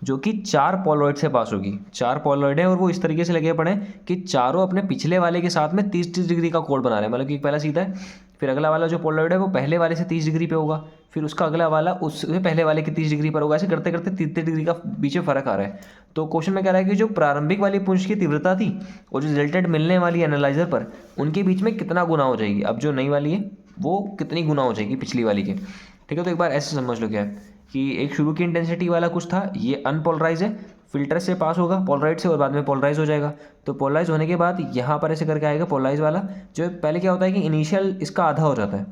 जो कि 4 पोलॉइड से पास होगी। 4 पोलॉइड है और वो इस तरीके से लगे पड़े हैं कि चारों अपने पिछले वाले के साथ में 30-30 डिग्री का कोण बना रहे हैं। मतलब कि पहला सीधा है, फिर अगला वाला जो पोलॉइड है वो पहले वाले से 30 डिग्री पे होगा, फिर उसका अगला वाला उससे पहले वाले के 30 डिग्री पर होगा। ऐसे करते करते 30 डिग्री का बीच में फर्क आ रहा है। तो क्वेश्चन में कह रहा है कि जो प्रारंभिक वाली पुंज की तीव्रता थी और जो रिजल्टेंट मिलने वाली एनालाइजर पर, उनके बीच में कितना गुना हो जाएगी। अब जो नई वाली है वो कितनी गुना हो जाएगी पिछली वाली के। ठीक है, तो एक बार ऐसे समझ लो क्या है कि एक शुरू की इंटेंसिटी वाला कुछ था, ये अनपोलराइज है, फिल्टर से पास होगा पोलराइड से और बाद में पोलराइज हो जाएगा। तो पोलराइज होने के बाद यहाँ पर ऐसे करके आएगा पोलराइज वाला, जो पहले क्या होता है कि इनिशियल इसका आधा हो जाता है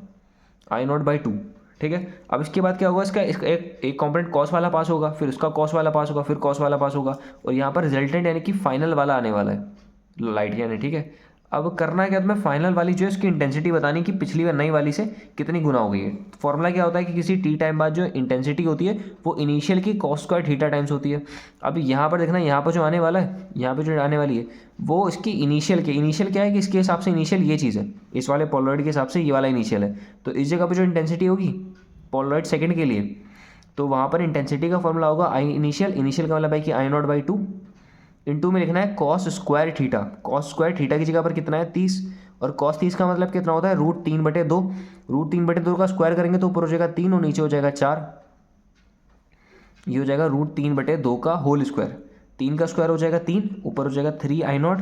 I0/2। ठीक है, अब इसके बाद क्या होगा, इसका एक कॉम्पोनेंट कॉस वाला पास होगा, फिर उसका कॉस वाला पास होगा, फिर कॉस वाला पास होगा और यहाँ पर रिजल्टेंट यानी कि फाइनल वाला आने वाला है लाइट यानी। ठीक है, अब करना क्या, तुम्हें फाइनल वाली जो है उसकी इंटेंसिटी बतानी कि पिछली नई वाली से कितनी गुना हो गई है। फॉर्मूला क्या होता है कि किसी टी टाइम बाद जो इंटेंसिटी होती है वो इनिशियल की cos स्क्वायर थीटा टाइम्स होती है। अब यहाँ पर देखना, यहाँ पर जो आने वाला है, यहाँ पर जो आने वाली है वो इसकी इनिशियल क्या है कि इसके हिसाब से इनिशियल ये चीज़ है, इस वाले पोलराइड के हिसाब से ये वाला इनिशियल है। तो इस जगह पर जो इंटेंसिटी होगी पोलराइड सेकेंड के लिए, तो वहाँ पर इंटेंसिटी का फॉर्मूला होगा इनिशियल का मतलब है कि I0/2 इंटू में लिखना है cos square theta. cos square theta की जगह पर कितना है 30 और cos 30 का मतलब कितना होता है √3/2। √3/2 का स्क्वायर करेंगे तो ऊपर हो जाएगा 3 और नीचे हो जाएगा 4। ये हो जाएगा √3/2 का होल स्क्वायर। 3 का स्क्वायर हो जाएगा 3, ऊपर हो जाएगा 3I0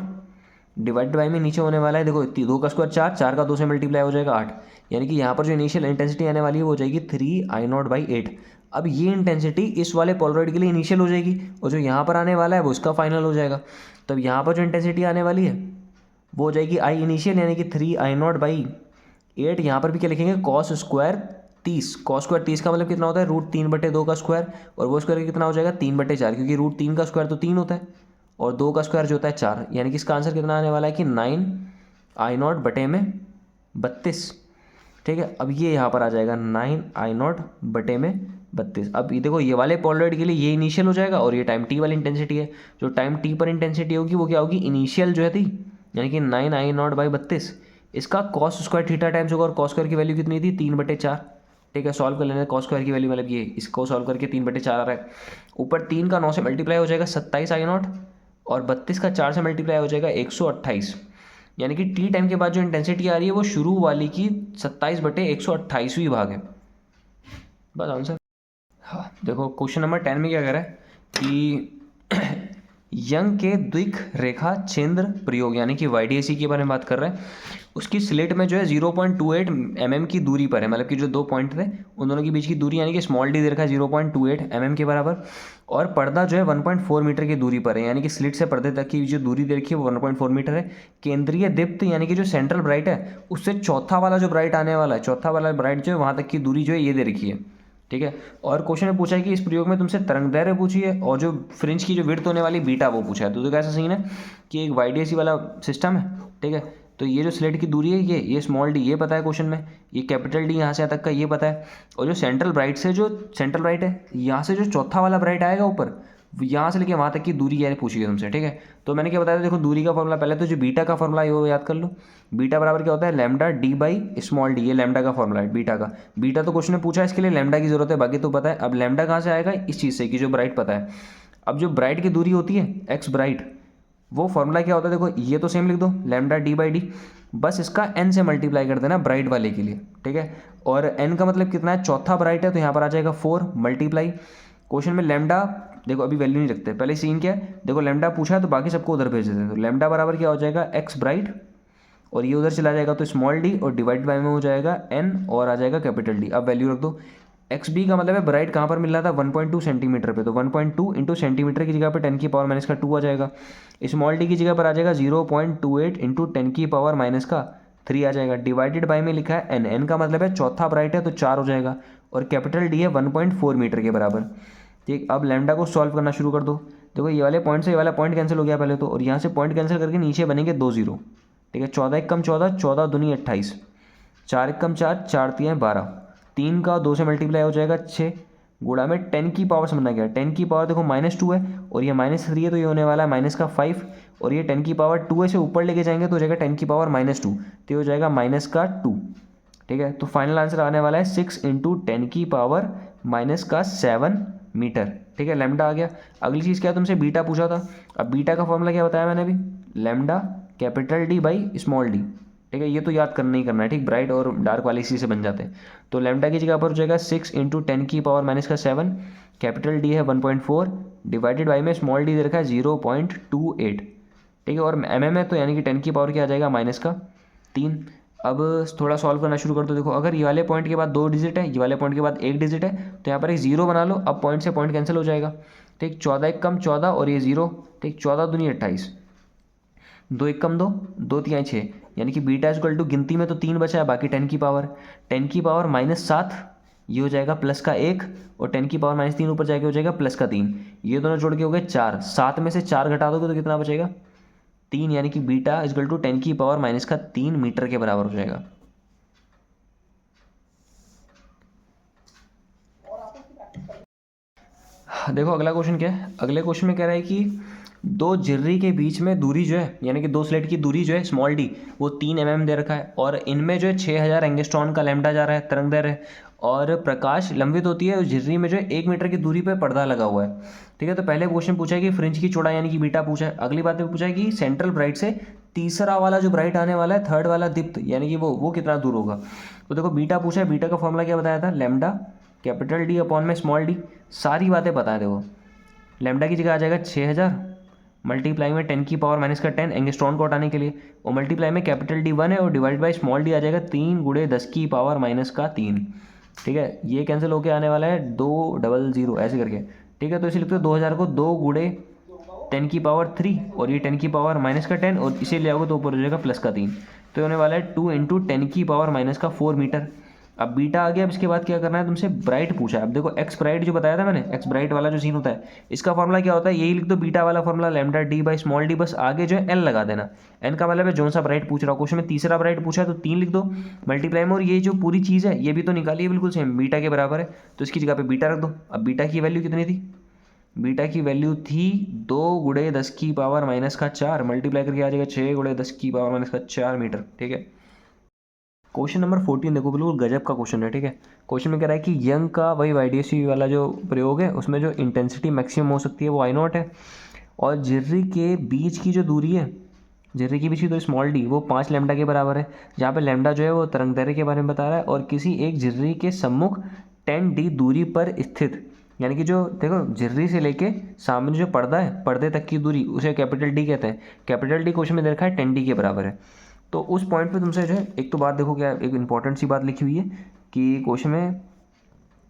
डिवाइड बाई में नीचे होने वाला है देखो 2 का स्क्वायर 4, 4 का 2 से मल्टीप्लाई हो जाएगा 8, यानी कि यहाँ पर जो इनिशियल इंटेंसिटी आने वाली है वो हो जाएगी 3I0/8। अब ये इंटेंसिटी इस वाले पोलराइड के लिए इनिशियल हो जाएगी और जो यहाँ पर आने वाला है वो इसका फाइनल हो जाएगा। तब यहाँ पर जो इंटेंसिटी आने वाली है वो हो जाएगी I इनिशियल यानी कि 3I0/8। यहाँ पर भी क्या लिखेंगे cos स्क्वायर 30। cos स्क्वायर 30 का मतलब कितना होता है √3/2 का स्क्वायर और वो स्क्वायर कितना हो जाएगा 3/4, क्योंकि √3 का स्क्वायर तो 3 होता है और 2 का स्क्वायर जो होता है 4, यानी कि इसका आंसर कितना आने वाला है कि 9I0/32। ठीक है, अब ये यहाँ पर आ जाएगा 9I0/32। 32। अब ये देखो ये वाले पोलराइड के लिए ये इनिशियल हो जाएगा और ये टाइम टी वाली इंटेंसिटी है। जो टाइम टी पर इंटेंसिटी होगी वो क्या होगी, इनिशियल जो है थी यानी कि 9I0/32। इसका कॉस स्क्वायर थीटा टाइम्स होगा और कॉस स्क्वायर की वैल्यू कितनी थी 3/4। ठीक है, सॉल्व कर लेना कॉस स्क्वायर की वैल्यू, मतलब ये इसको सॉल्व करके 3/4 आ रहा है। ऊपर 3 का 9 से मल्टीप्लाई हो जाएगा 27I0 और 32 का 4 से मल्टीप्लाई हो जाएगा 128। यानी कि टी टाइम के बाद जो इंटेंसिटी आ रही है वो शुरू वाली की 27/128वीं भाग है। बस आंसर। हाँ देखो क्वेश्चन नंबर 10 में क्या कह रहा है कि यंग के द्विक रेखा छेद्र प्रयोग यानी कि YDAC के बारे में बात कर रहा है। उसकी स्लिट में जो है 0.28 mm की दूरी पर है, मतलब कि जो दो पॉइंट थे उन दोनों के बीच की दूरी यानी कि स्मॉल डी दे रखा है 0.28 mm के बराबर, और पर्दा जो है 1.4 मीटर की दूरी पर है, यानी कि स्लिट से पर्दे तक की जो दूरी दे रखी है वो 1.4 मीटर है। केंद्रीय दीप्त यानी कि जो सेंट्रल ब्राइट है उससे चौथा वाला जो ब्राइट आने वाला है, चौथा वाला ब्राइट जो है वहाँ तक की दूरी जो है ये दे रखी है। ठीक है, और क्वेश्चन में पूछा है कि इस प्रयोग में तुमसे तरंग दैर्घ्य पूछी है और जो फ्रिंज की जो विड्थ होने वाली बीटा वो पूछा है। तो कैसा सीन है कि एक YDAC वाला सिस्टम है। ठीक है, तो ये जो स्लेट की दूरी है ये स्मॉल डी ये पता है क्वेश्चन में, ये कैपिटल डी यहाँ से यहाँ तक का ये पता है, और जो सेंट्रल ब्राइट से जो सेंट्रल ब्राइट है यहाँ से जो चौथा वाला ब्राइट आएगा ऊपर यहाँ से लेके वहाँ तक की दूरी यानी पूछी है तुमसे। ठीक है, तो मैंने क्या बताया था, देखो दूरी का फॉर्मूला पहले तो जो बीटा का फॉर्मूला है वो याद कर लो। बीटा बराबर क्या होता है, lambda d by small D, ये लैम्डा का फॉर्मूला है बीटा का। बीटा तो क्वेश्चन में पूछा है, इसके लिए लैम्डा की जरूरत है, बाकी तो पता है। अब लैम्डा कहाँ से आएगा, इस चीज़ से कि जो ब्राइट पता है। अब जो ब्राइट की दूरी होती है एक्स ब्राइट, वो फॉर्मूला क्या होता है, देखो ये तो सेम लिख दो लैम्डा डी बाई डी, बस इसका एन से मल्टीप्लाई कर देना ब्राइट वाले के लिए। ठीक है, और एन का मतलब कितना है, चौथा ब्राइट है तो यहाँ पर आ जाएगा 4 मल्टीप्लाई। क्वेश्चन में लैम्डा देखो अभी वैल्यू नहीं रखते, पहले सीन क्या है, देखो लैम्डा पूछा है तो बाकी सबको उधर भेज देते हैं। तो लैम्डा बराबर क्या हो जाएगा एक्स ब्राइट, और ये उधर चला जाएगा तो स्मॉल डी, और डिवाइड बाय में हो जाएगा एन और आ जाएगा कैपिटल डी। अब वैल्यू रख दो। एक्स बी का मतलब है ब्राइट कहाँ पर मिल रहा था 1.2 सेंटीमीटर पे, तो 1.2 इंटू सेंटीमीटर की जगह पर 10 की पावर माइनस का 2 आ जाएगा। स्मॉल डी की जगह पर आ जाएगा 0.28 इंटू 10 की पावर माइनस का 3 आ जाएगा। डिवाइडेड बाय में लिखा है एन, एन का मतलब है चौथा ब्राइट है तो 4 हो जाएगा, और कैपिटल डी है 1.4 मीटर के बराबर। ठीक, अब लैम्डा को सॉल्व करना शुरू कर दो। देखो ये वाले पॉइंट से ये वाला पॉइंट कैंसिल हो गया पहले तो, और यहाँ से पॉइंट कैंसिल करके नीचे बनेंगे 2 0। ठीक है, 14 1 कम 14, 14 दूनी 28, 4 1 कम 4, 4 3 12, 3 का 2 से मल्टीप्लाई हो जाएगा 6, गुणा में 10 की पावर समझना गया। 10 की पावर देखो -2 है और ये -3 है तो ये होने वाला है माइनस का 5, और ये 10 की पावर 2 से ऊपर लेके जाएंगे तो हो जाएगा 10 की पावर -2, तो ये हो जाएगा माइनस का 2। ठीक है, तो फाइनल आंसर आने वाला है 6 इंटू 10 की पावर माइनस का 7 मीटर। ठीक है, लैम्डा आ गया। अगली चीज़ क्या, तुमसे बीटा पूछा था। अब बीटा का फॉर्मूला क्या बताया मैंने अभी, lambda capital D by small d. ठीक है, ये तो याद करना ही करना है। ठीक, ब्राइट और डार्क वाले इसी से बन जाते हैं। तो लैम्डा की जगह पर हो जाएगा 6 इंटू 10 की पावर माइनस का 7, कैपिटल डी है 1.4, डिवाइडेड बाई में स्मॉल डी दे रखा है 0.28। ठीक है, और एम है तो यानी कि 10 की पावर क्या आ जाएगा माइनस का 3। अब थोड़ा सॉल्व करना शुरू कर दो। देखो अगर ये वाले पॉइंट के बाद 2 डिजिट है, ये वाले पॉइंट के बाद 1 डिजिट है, तो यहाँ पर एक 0 बना लो। अब पॉइंट से पॉइंट कैंसिल हो जाएगा। ठीक, 14 1 कम 14 और ये 0। ठीक, 14 दूनी 28, 2 1 कम 2, 2 3 6, यानी कि बीटा इक्वल टू गिनती में तो 3 बचा है, बाकी 10 की पावर -7, ये हो जाएगा प्लस का 1, और 10 की पावर -3 ऊपर जाके हो जाएगा प्लस का 3, ये दोनों जोड़ के हो गए 4। 7 में से 4 घटा दोगे तो कितना बचेगा 3, यानी कि बीटा इक्वल टू 10 की पावर माइनस का 3 मीटर के बराबर हो जाएगा। देखो अगला क्वेश्चन क्या है, अगले क्वेश्चन में कह रहा है कि दो झिर्री के बीच में दूरी जो है यानी कि दो स्लेट की दूरी जो है स्मॉल डी वो 3 mm दे रखा है, और इनमें जो है 6000 एंगस्ट्रॉन का लैम्डा जा रहा है तरंग दैर्घ्य, और प्रकाश लंबित होती है उस झिर्री में जो है 1 मीटर की दूरी पर पर्दा लगा हुआ है। ठीक है, तो पहले क्वेश्चन पूछा है कि फ्रिंज की चौड़ाई यानी कि बीटा पूछा है। अगली बात में पूछा है कि सेंट्रल ब्राइट से तीसरा वाला जो ब्राइट आने वाला है थर्ड वाला दीप्त यानी कि वो कितना दूर होगा। तो देखो बीटा पूछा है, बीटा का फॉर्मूला क्या बताया था, लैम्डा कैपिटल डी अपॉन में स्मॉल डी, सारी बातें पता है। देखो लैम्डा की जगह आ जाएगा 6000 मल्टीप्लाई में 10 की पावर माइनस का 10 एंगस्ट्रॉन को हटाने के लिए, और मल्टीप्लाई में कैपिटल डी 1 है और डिवाइड बाई स्मॉल डी आ जाएगा 3 गुणे 10 की पावर माइनस का 3। ठीक है, ये कैंसिल होके आने वाला है 200 ऐसे करके। ठीक है, तो इसे लिखते हो 2000 को 2 गुणे 10 की पावर 3 और ये 10 की पावर माइनस का 10, और इसे ले आओगे तो ऊपर हो जाएगा प्लस का 3, तो होने वाला है 2 इंटू 10 की पावर माइनस का 4 मीटर। अब बीटा आ गया। अब इसके बाद क्या करना है, तुमसे ब्राइट पूछा है। अब देखो एक्स ब्राइट जो बताया था मैंने, एक्स ब्राइट वाला जो सीन होता है, इसका फॉर्मूला क्या होता है, यही लिख दो बीटा वाला formula, lambda d by small D, बस आगे जो है एन लगा देना। एन का मतलब है जो सा ब्राइट पूछ रहा हो। क्वेश्चन में तीसरा ब्राइट पूछा है तो 3 लिख दो मल्टीप्लाई में, और ये जो पूरी चीज़ है ये भी तो निकालिए बिल्कुल सेम, बीटा के बराबर है तो इसकी जगह पे बीटा रख दो। अब बीटा की वैल्यू कितनी थी, बीटा की वैल्यू थी 2 गुणे 10 की पावर माइनस का 4, मल्टीप्लाई करके आ जाएगा 6 गुणे 10 की पावर माइनस का 4 मीटर। ठीक है, क्वेश्चन नंबर 14 देखो, बिल्कुल गजब का क्वेश्चन है। ठीक है, क्वेश्चन में कह रहा है कि यंग का वही वाईडीएससी वाला जो प्रयोग है उसमें जो इंटेंसिटी मैक्सिमम हो सकती है वो आई नॉट है, और झिर्री के बीच की जो दूरी है, झिर्री के बीच की दूरी स्मॉल डी वो 5 लैम्डा के बराबर है, जहाँ पे लैम्डा जो है वो तरंग दैर्ध्य के बारे में बता रहा है, और किसी एक झिर्री के सम्मुख 10 डी दूरी पर स्थित, यानी कि जो देखो झिर्री से लेके सामने जो पर्दा है, पर्दे तक की दूरी, उसे कैपिटल डी कहते हैं। कैपिटल डी क्वेश्चन में देखा है 10 डी के बराबर है। तो उस पॉइंट पे तुमसे जो है एक तो बात देखो, क्या एक इंपॉर्टेंट सी बात लिखी हुई है कि क्वेश्चन में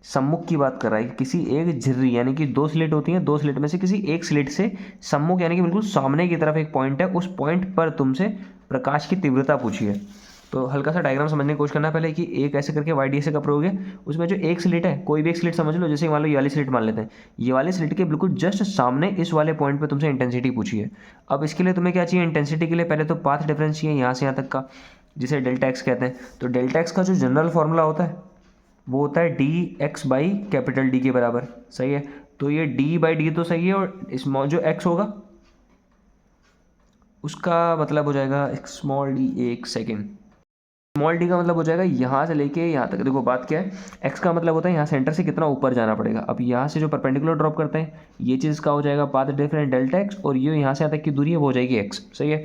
सम्मुख की बात कर रहा है कि किसी एक झिर्री, यानी कि 2 स्लिट होती हैं, 2 स्लिट में से किसी एक स्लिट से सम्मुख यानी कि बिल्कुल सामने की तरफ एक पॉइंट है, उस पॉइंट पर तुमसे प्रकाश की तीव्रता पूछी है। तो हल्का सा डायग्राम समझने की कोशिश करना पहले कि एक ऐसे करके वाईडीएसए का प्रयोग है, उसमें जो एक स्लिट है, कोई भी एक स्लिट समझ लो, जैसे मान लो ये वाली स्लिट मान लेते हैं, ये वाले स्लिट के बिल्कुल जस्ट सामने इस वाले पॉइंट पे तुमसे इंटेंसिटी पूछी है। अब इसके लिए तुम्हें क्या चाहिए, इंटेंसिटी के लिए पहले तो पाथ डिफरेंस चाहिए यहाँ से यहाँ तक का, जिसे डेल्टा एक्स कहते हैं। तो डेल्टा एक्स का जो जनरल फॉर्मूला होता है वो होता है D x by capital D के बराबर। सही है, तो ये डी बाई डी तो सही है, और स्मॉल जो एक्स होगा उसका मतलब हो जाएगा स्मॉल डी, एक सेकेंड, स्मॉल डी का मतलब हो जाएगा यहाँ से लेके यहाँ तक। देखो बात क्या है, एक्स का मतलब होता है यहाँ सेंटर से कितना ऊपर जाना पड़ेगा। अब यहाँ से जो परपेंडिकुलर ड्रॉप करते हैं ये चीज़ का हो जाएगा पाथ डिफरेंस डेल्टा एक्स, और ये यहाँ से यहाँ तक की दूरी है वो हो जाएगी एक्स। सही है,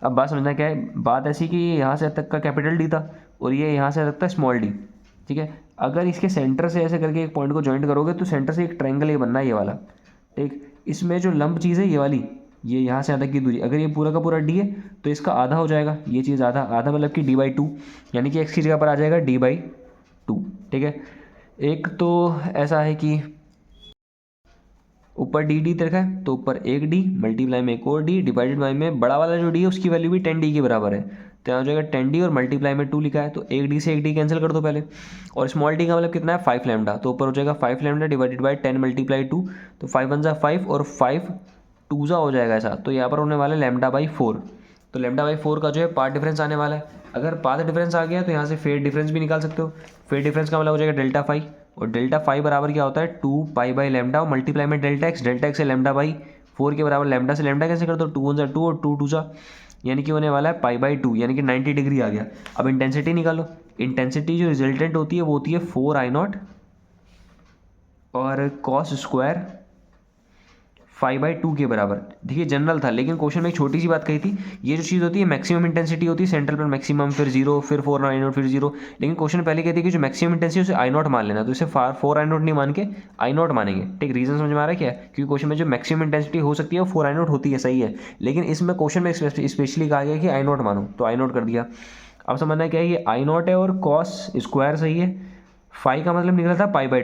अब बात समझना क्या है, बात ऐसी कि यहाँ से तक का कैपिटल डी था और ये यहाँ से तक था स्मॉल डी। ठीक है, अगर इसके सेंटर से ऐसे करके एक पॉइंट को ज्वाइंट करोगे तो सेंटर से एक ट्रायंगल ये बनना है, ये वाला। ठीक, इसमें जो लंब चीज़ है ये वाली, ये यहाँ से यहाँ तक की दूरी, अगर ये पूरा का पूरा डी है तो इसका आधा हो जाएगा, ये चीज़ आधा, आधा मतलब कि डी बाई टू, यानी कि एक्स की जगह पर आ जाएगा डी बाई टू। ठीक है, एक तो ऐसा है कि ऊपर डी डी रखा है तो ऊपर एक डी मल्टीप्लाई में एक और डी डिवाइडेड बाई में बड़ा वाला जो डी है उसकी वैल्यू भी 10 डी के बराबर है, तो यहाँ हो जाएगा 10 डी और मल्टीप्लाई में 2 लिखा है, तो एक डी से एक डी कैंसिल कर दो पहले, और स्मॉल डी का मतलब कितना है 5 लैम्डा, तो ऊपर हो जाएगा 5 लैम्डा डिवाइडेड बाई 10 मल्टीप्लाई 2, तो 5 1 जा 5 और 5 2 जा हो जाएगा ऐसा, तो यहाँ पर होने वाला है लैम्डा बाई 4। तो लैम्डा बाई 4 का जो है पाथ डिफरेंस आने वाला है। अगर पाथ डिफरेंस आ गया तो यहाँ से फेज डिफरेंस भी निकाल सकते हो। फेज डिफरेंस का मतलब हो जाएगा डेल्टा फाई, और डेल्टा फाई बराबर क्या होता है 2 पाई बाई लैम्डा और मल्टीप्लाई में डेल्टा एक्स से लैम्डा बाई 4 के बराबर, लैम्डा से लैम्डा कैसे कर दो 2 1 जा 2 और 2 2 जा, यानी कि होने वाला है पाई बाई 2, यानी कि 90 डिग्री आ गया। अब इंटेंसिटी निकालो, इंटेंसिटी जो रिजल्टेंट होती है वो होती है 4 आई नॉट और कॉस स्क्वायर 5/2 के बराबर। देखिए जनरल था, लेकिन क्वेश्चन में एक छोटी सी बात कही थी, ये जो चीज़ होती है मैक्सिमम इंटेंसिटी होती है, सेंट्रल पर मैक्सिमम, फिर 0, फिर 4 आई नॉट, फिर 0, लेकिन क्वेश्चन पहले कहती है कि जो मैक्सिमम इंटेंसिटी उसे आई नॉट मान लेना, तो इसे 4 आई नॉट नहीं मान के आई नॉट मानेंगे। ठीक, रीजन समझ में आ रहा है क्या, क्योंकि क्वेश्चन में जो मैक्सिमम इंटेंसिटी हो सकती है वो 4 आई नॉट होती है, सही है, लेकिन इसमें क्वेश्चन में स्पेशली कहा गया कि आई नॉट मानो, तो आई नॉट कर दिया। अब समझना क्या है, ये आई नॉट है और कॉस स्क्वायर सही है, फाई का मतलब निकला था पाई बाई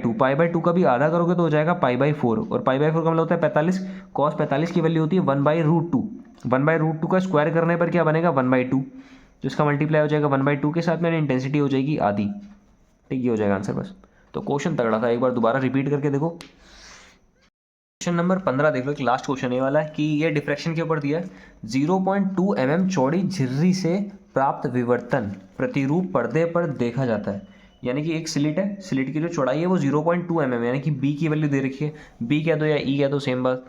टू का भी आधा करोगे तो हो जाएगा पाई/4, और पाई/4 का मतलब होता है 45, कॉस 45 की वैल्यू होती है 1/√2, 1/√2 का स्क्वायर करने पर क्या बनेगा 1/2, तो इसका मल्टीप्लाई हो जाएगा 1/2 के साथ में, इंटेंसिटी हो जाएगी आधी। ठीक, ये हो जाएगा आंसर बस। तो क्वेश्चन तगड़ा था, एक बार दोबारा रिपीट करके देखो। क्वेश्चन नंबर 15 देख लो, एक लास्ट क्वेश्चन ये वाला है कि ये डिफ्रैक्शन के ऊपर दिया है, 0.2 mm चौड़ी झिर्री से प्राप्त विवर्तन प्रतिरूप पर्दे पर देखा जाता है, यानी कि एक स्लिट है, स्लिट की जो चौड़ाई है वो 0.2 mm, यानी कि बी की वैल्यू दे रखी है, बी कह दो या ई कह दो सेम बात।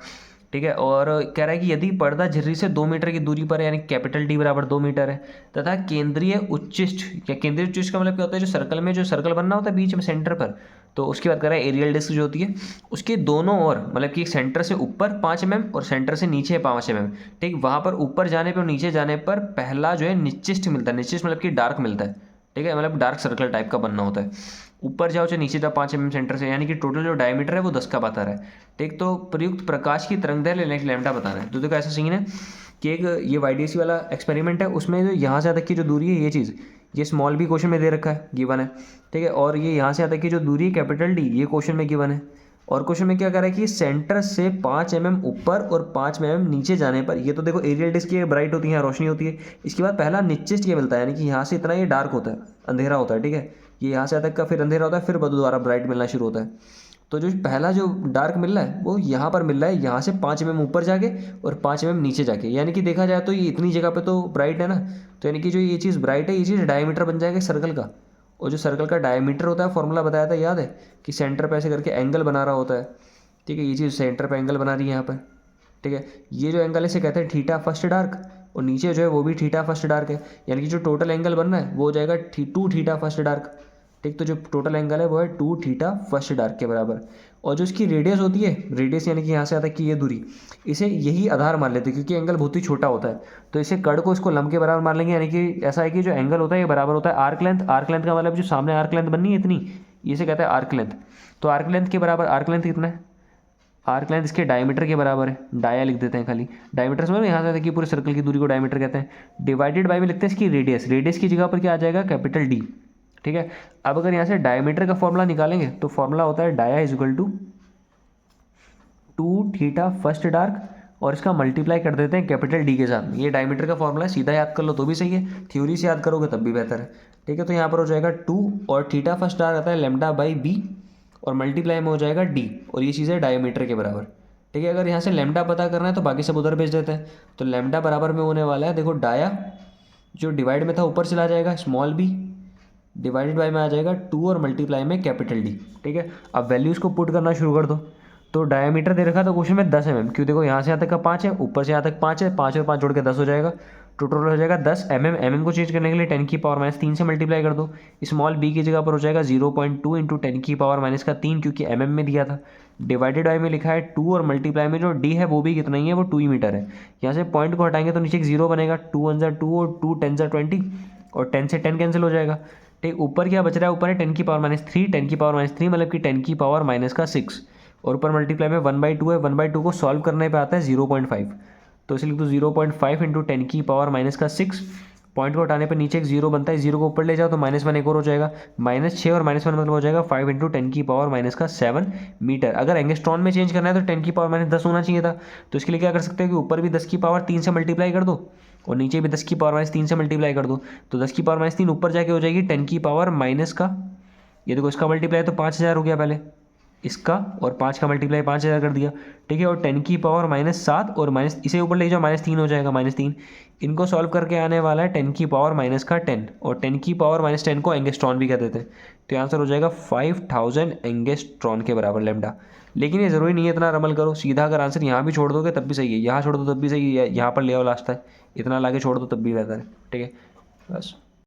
ठीक है, और कह रहा है कि यदि पर्दा झिर्री से 2 मीटर की दूरी पर है, यानी कैपिटल डी बराबर 2 मीटर है, तथा केंद्रीय उच्चिष्ट, या केंद्रीय उच्चिष्ट का मतलब क्या होता है, जो सर्कल में जो सर्कल बनना होता है बीच में सेंटर पर, तो उसकी बात कर रहा है एरियल डिस्क जो होती है उसके दोनों ओर, मतलब कि सेंटर से ऊपर 5 mm और सेंटर से नीचे 5 mm। ठीक, वहाँ पर ऊपर जाने पर और नीचे जाने पर पहला जो है निश्चिष्ट मिलता है, निश्चिष्ट मतलब कि डार्क मिलता है। ठीक है, मतलब डार्क सर्कल टाइप का बनना होता है, ऊपर जाओ चाहे नीचे जाओ 5 mm सेंटर से, यानी कि टोटल जो डायमीटर है वो 10 का बता रहा है। ठीक, तो प्रयुक्त प्रकाश की तरंगदैर्घ्य लैम्डा बताना है। तो देखो ऐसा सीन है कि एक ये वाईडीएससी वाला एक्सपेरिमेंट है, उसमें जो यहाँ से तक की जो दूरी है ये चीज़, ये स्मॉल भी क्वेश्चन में दे रखा है, गिवन है। ठीक है, और ये यहाँ से तक की जो दूरी है कैपिटल डी, ये क्वेश्चन में गिवन है, और क्वेश्चन में क्या कह रहा है कि सेंटर से 5 mm ऊपर और 5 mm नीचे जाने पर, ये तो देखो एरियल डिस्क की ब्राइट होती है, रोशनी होती है, इसके बाद पहला निश्चित ये मिलता है, यानी कि यहाँ से इतना ये डार्क होता है, अंधेरा होता है। ठीक है, ये यहाँ से तक का फिर अंधेरा होता है, फिर दोबारा ब्राइट मिलना शुरू होता है। तो जो पहला जो डार्क मिल रहा है वो यहाँ पर मिल रहा है, यहाँ से 5 mm ऊपर जाके और 5 mm नीचे जाके, यानी कि देखा जाए तो ये इतनी जगह पे तो ब्राइट है ना। तो यानी कि जो ये चीज़ ब्राइट है, ये चीज़ डायमीटर बन जाएगा सर्कल का। और जो सर्कल का डायमीटर होता है, फॉर्मूला बताया था याद है, कि सेंटर पे ऐसे करके एंगल बना रहा होता है। ठीक है, ये चीज़ सेंटर पे एंगल बना रही है यहाँ पर। ठीक है, ये जो एंगल है इसे कहते हैं थीटा फर्स्ट डार्क, और नीचे जो है वो भी थीटा फर्स्ट डार्क है। यानी कि जो टोटल एंगल बन रहा है वो हो जाएगा 2 थीटा फर्स्ट डार्क। ठीक, तो जो टोटल एंगल है वो है 2 थीटा फर्स्ट डार्क के बराबर। और जो इसकी रेडियस होती है, रेडियस यानी कि यहाँ से आता है कि ये दूरी, इसे यही आधार मान लेते हैं क्योंकि एंगल बहुत ही छोटा होता है। तो इसे कड़ को इसको लंब के बराबर मान लेंगे। यानी कि ऐसा है कि जो एंगल होता है ये बराबर होता है आर्क लेंथ। आर्क लेंथ का मतलब जो सामने आर्क लेंथ बननी है इतनी, इसे कहते हैं आर्क लेंथ। तो आर्क लेंथ के बराबर, आर्क लेंथ कितना है, आर्क लेंथ इसके डायमीटर के बराबर है। डाया लिख देते हैं खाली, डायमीटर समझ में, यहाँ से देखिए पूरे सर्कल की दूरी को डायमीटर कहते हैं। डिवाइडेड बाय में लिखते हैं इसकी रेडियस, रेडियस की जगह पर क्या आ जाएगा, कैपिटल डी। ठीक है, अब अगर यहाँ से डायमीटर का फॉर्मूला निकालेंगे तो फॉर्मूला होता है डाया is equal to 2 theta first dark, और इसका मल्टीप्लाई कर देते हैं कैपिटल डी के साथ। ये डायमीटर का फॉर्मूला है, सीधा याद कर लो तो भी सही है, थ्योरी से याद करोगे तब भी बेहतर है। ठीक है, तो यहाँ पर हो जाएगा 2 और थीटा फर्स्ट डार्क आता है लेमडा बाई बी, और मल्टीप्लाई में हो जाएगा डी, और ये चीज़ है डायमीटर के बराबर। ठीक है, अगर यहाँ से लेमडा पता करना है तो बाकी सब उधर भेज देते हैं। तो लेमडा बराबर में होने वाला है, देखो डाया जो डिवाइड में था ऊपर चला जाएगा, स्मॉल बी डिवाइडेड बाय में आ जाएगा 2 और मल्टीप्लाई में कैपिटल डी। ठीक है, अब वैल्यूज़ को पुट करना शुरू कर दो। तो डायमीटर दे रखा था क्वेश्चन में 10 mm, क्यों, देखो यहाँ से यहाँ तक का 5 है, ऊपर से यहाँ तक 5 है, 5 और 5 जोड़ के 10 हो जाएगा, टोटल हो जाएगा 10 mm। mm को चेंज करने के लिए 10 की पावर माइनस 3 से मल्टीप्लाई कर दो। स्मॉल बी की जगह पर हो जाएगा 0.2 इंटू 10 की पावर माइनस का 3, क्योंकि mm में दिया था। डिवाइडेड बाय में लिखा है 2, और मल्टीप्लाई में जो डी है वो भी कितना ही है, वो 2 ही मीटर है। यहाँ से पॉइंट को हटाएंगे तो नीचे एक 0 बनेगा, 2 1 ज़ा 2 और 2 10 ज़ा 20, और 10 से 10 कैंसिल हो जाएगा। ठीक, ऊपर क्या बच रहा है, ऊपर है 10 की पावर माइनस 3, 10 की पावर माइनस 3 मतलब कि 10 की पावर माइनस का 6, और ऊपर मल्टीप्लाई में 1/2 है, 1/2 को सॉल्व करने पे आता है 0.5। तो इसलिए तो 0.5 इंटू 10 की पावर माइनस का 6, पॉइंट को हटाने पर नीचे एक 0 बनता है, 0 को ऊपर ले जाओ तो -1 एक और हो जाएगा, -6 और -1 मतलब हो जाएगा 5 इंटू 10 की पावर माइनस का 7 मीटर। अगर एंगस्ट्रॉन में चेंज करना है तो 10 की पावर माइनस 10 होना चाहिए था। तो इसके लिए क्या कर सकते हो कि ऊपर भी 10 की पावर 3 से मल्टीप्लाई कर दो, और नीचे भी 10 की पावर माइनस 3 से मल्टीप्लाई कर दो। तो 10 की पावर माइनस 3 ऊपर जाके हो जाएगी 10 की पावर माइनस का, ये देखो इसका मल्टीप्लाई तो 5000 हो गया पहले, इसका और 5 का मल्टीप्लाई 5000 कर दिया। ठीक है, और 10 की पावर -7 और माइनस इसे ऊपर ले जाओ, -3 हो जाएगा, -3। इनको सॉल्व करके आने वाला है 10 की पावर माइनस का 10, और 10 की पावर -10 को एंगस्ट्रॉन भी कह देते हैं। तो आंसर हो जाएगा 5000 एंगस्ट्रॉन के बराबर लेमडा। लेकिन ये ज़रूरी नहीं है इतना रमल करो, सीधा अगर आंसर यहाँ भी छोड़ दोगे तब भी सही है, यहाँ छोड़ दो तब भी सही है, यहाँ पर ले आओ लास्ट तक, इतना लाके छोड़ दो तब भी बेहतर है। ठीक है, बस।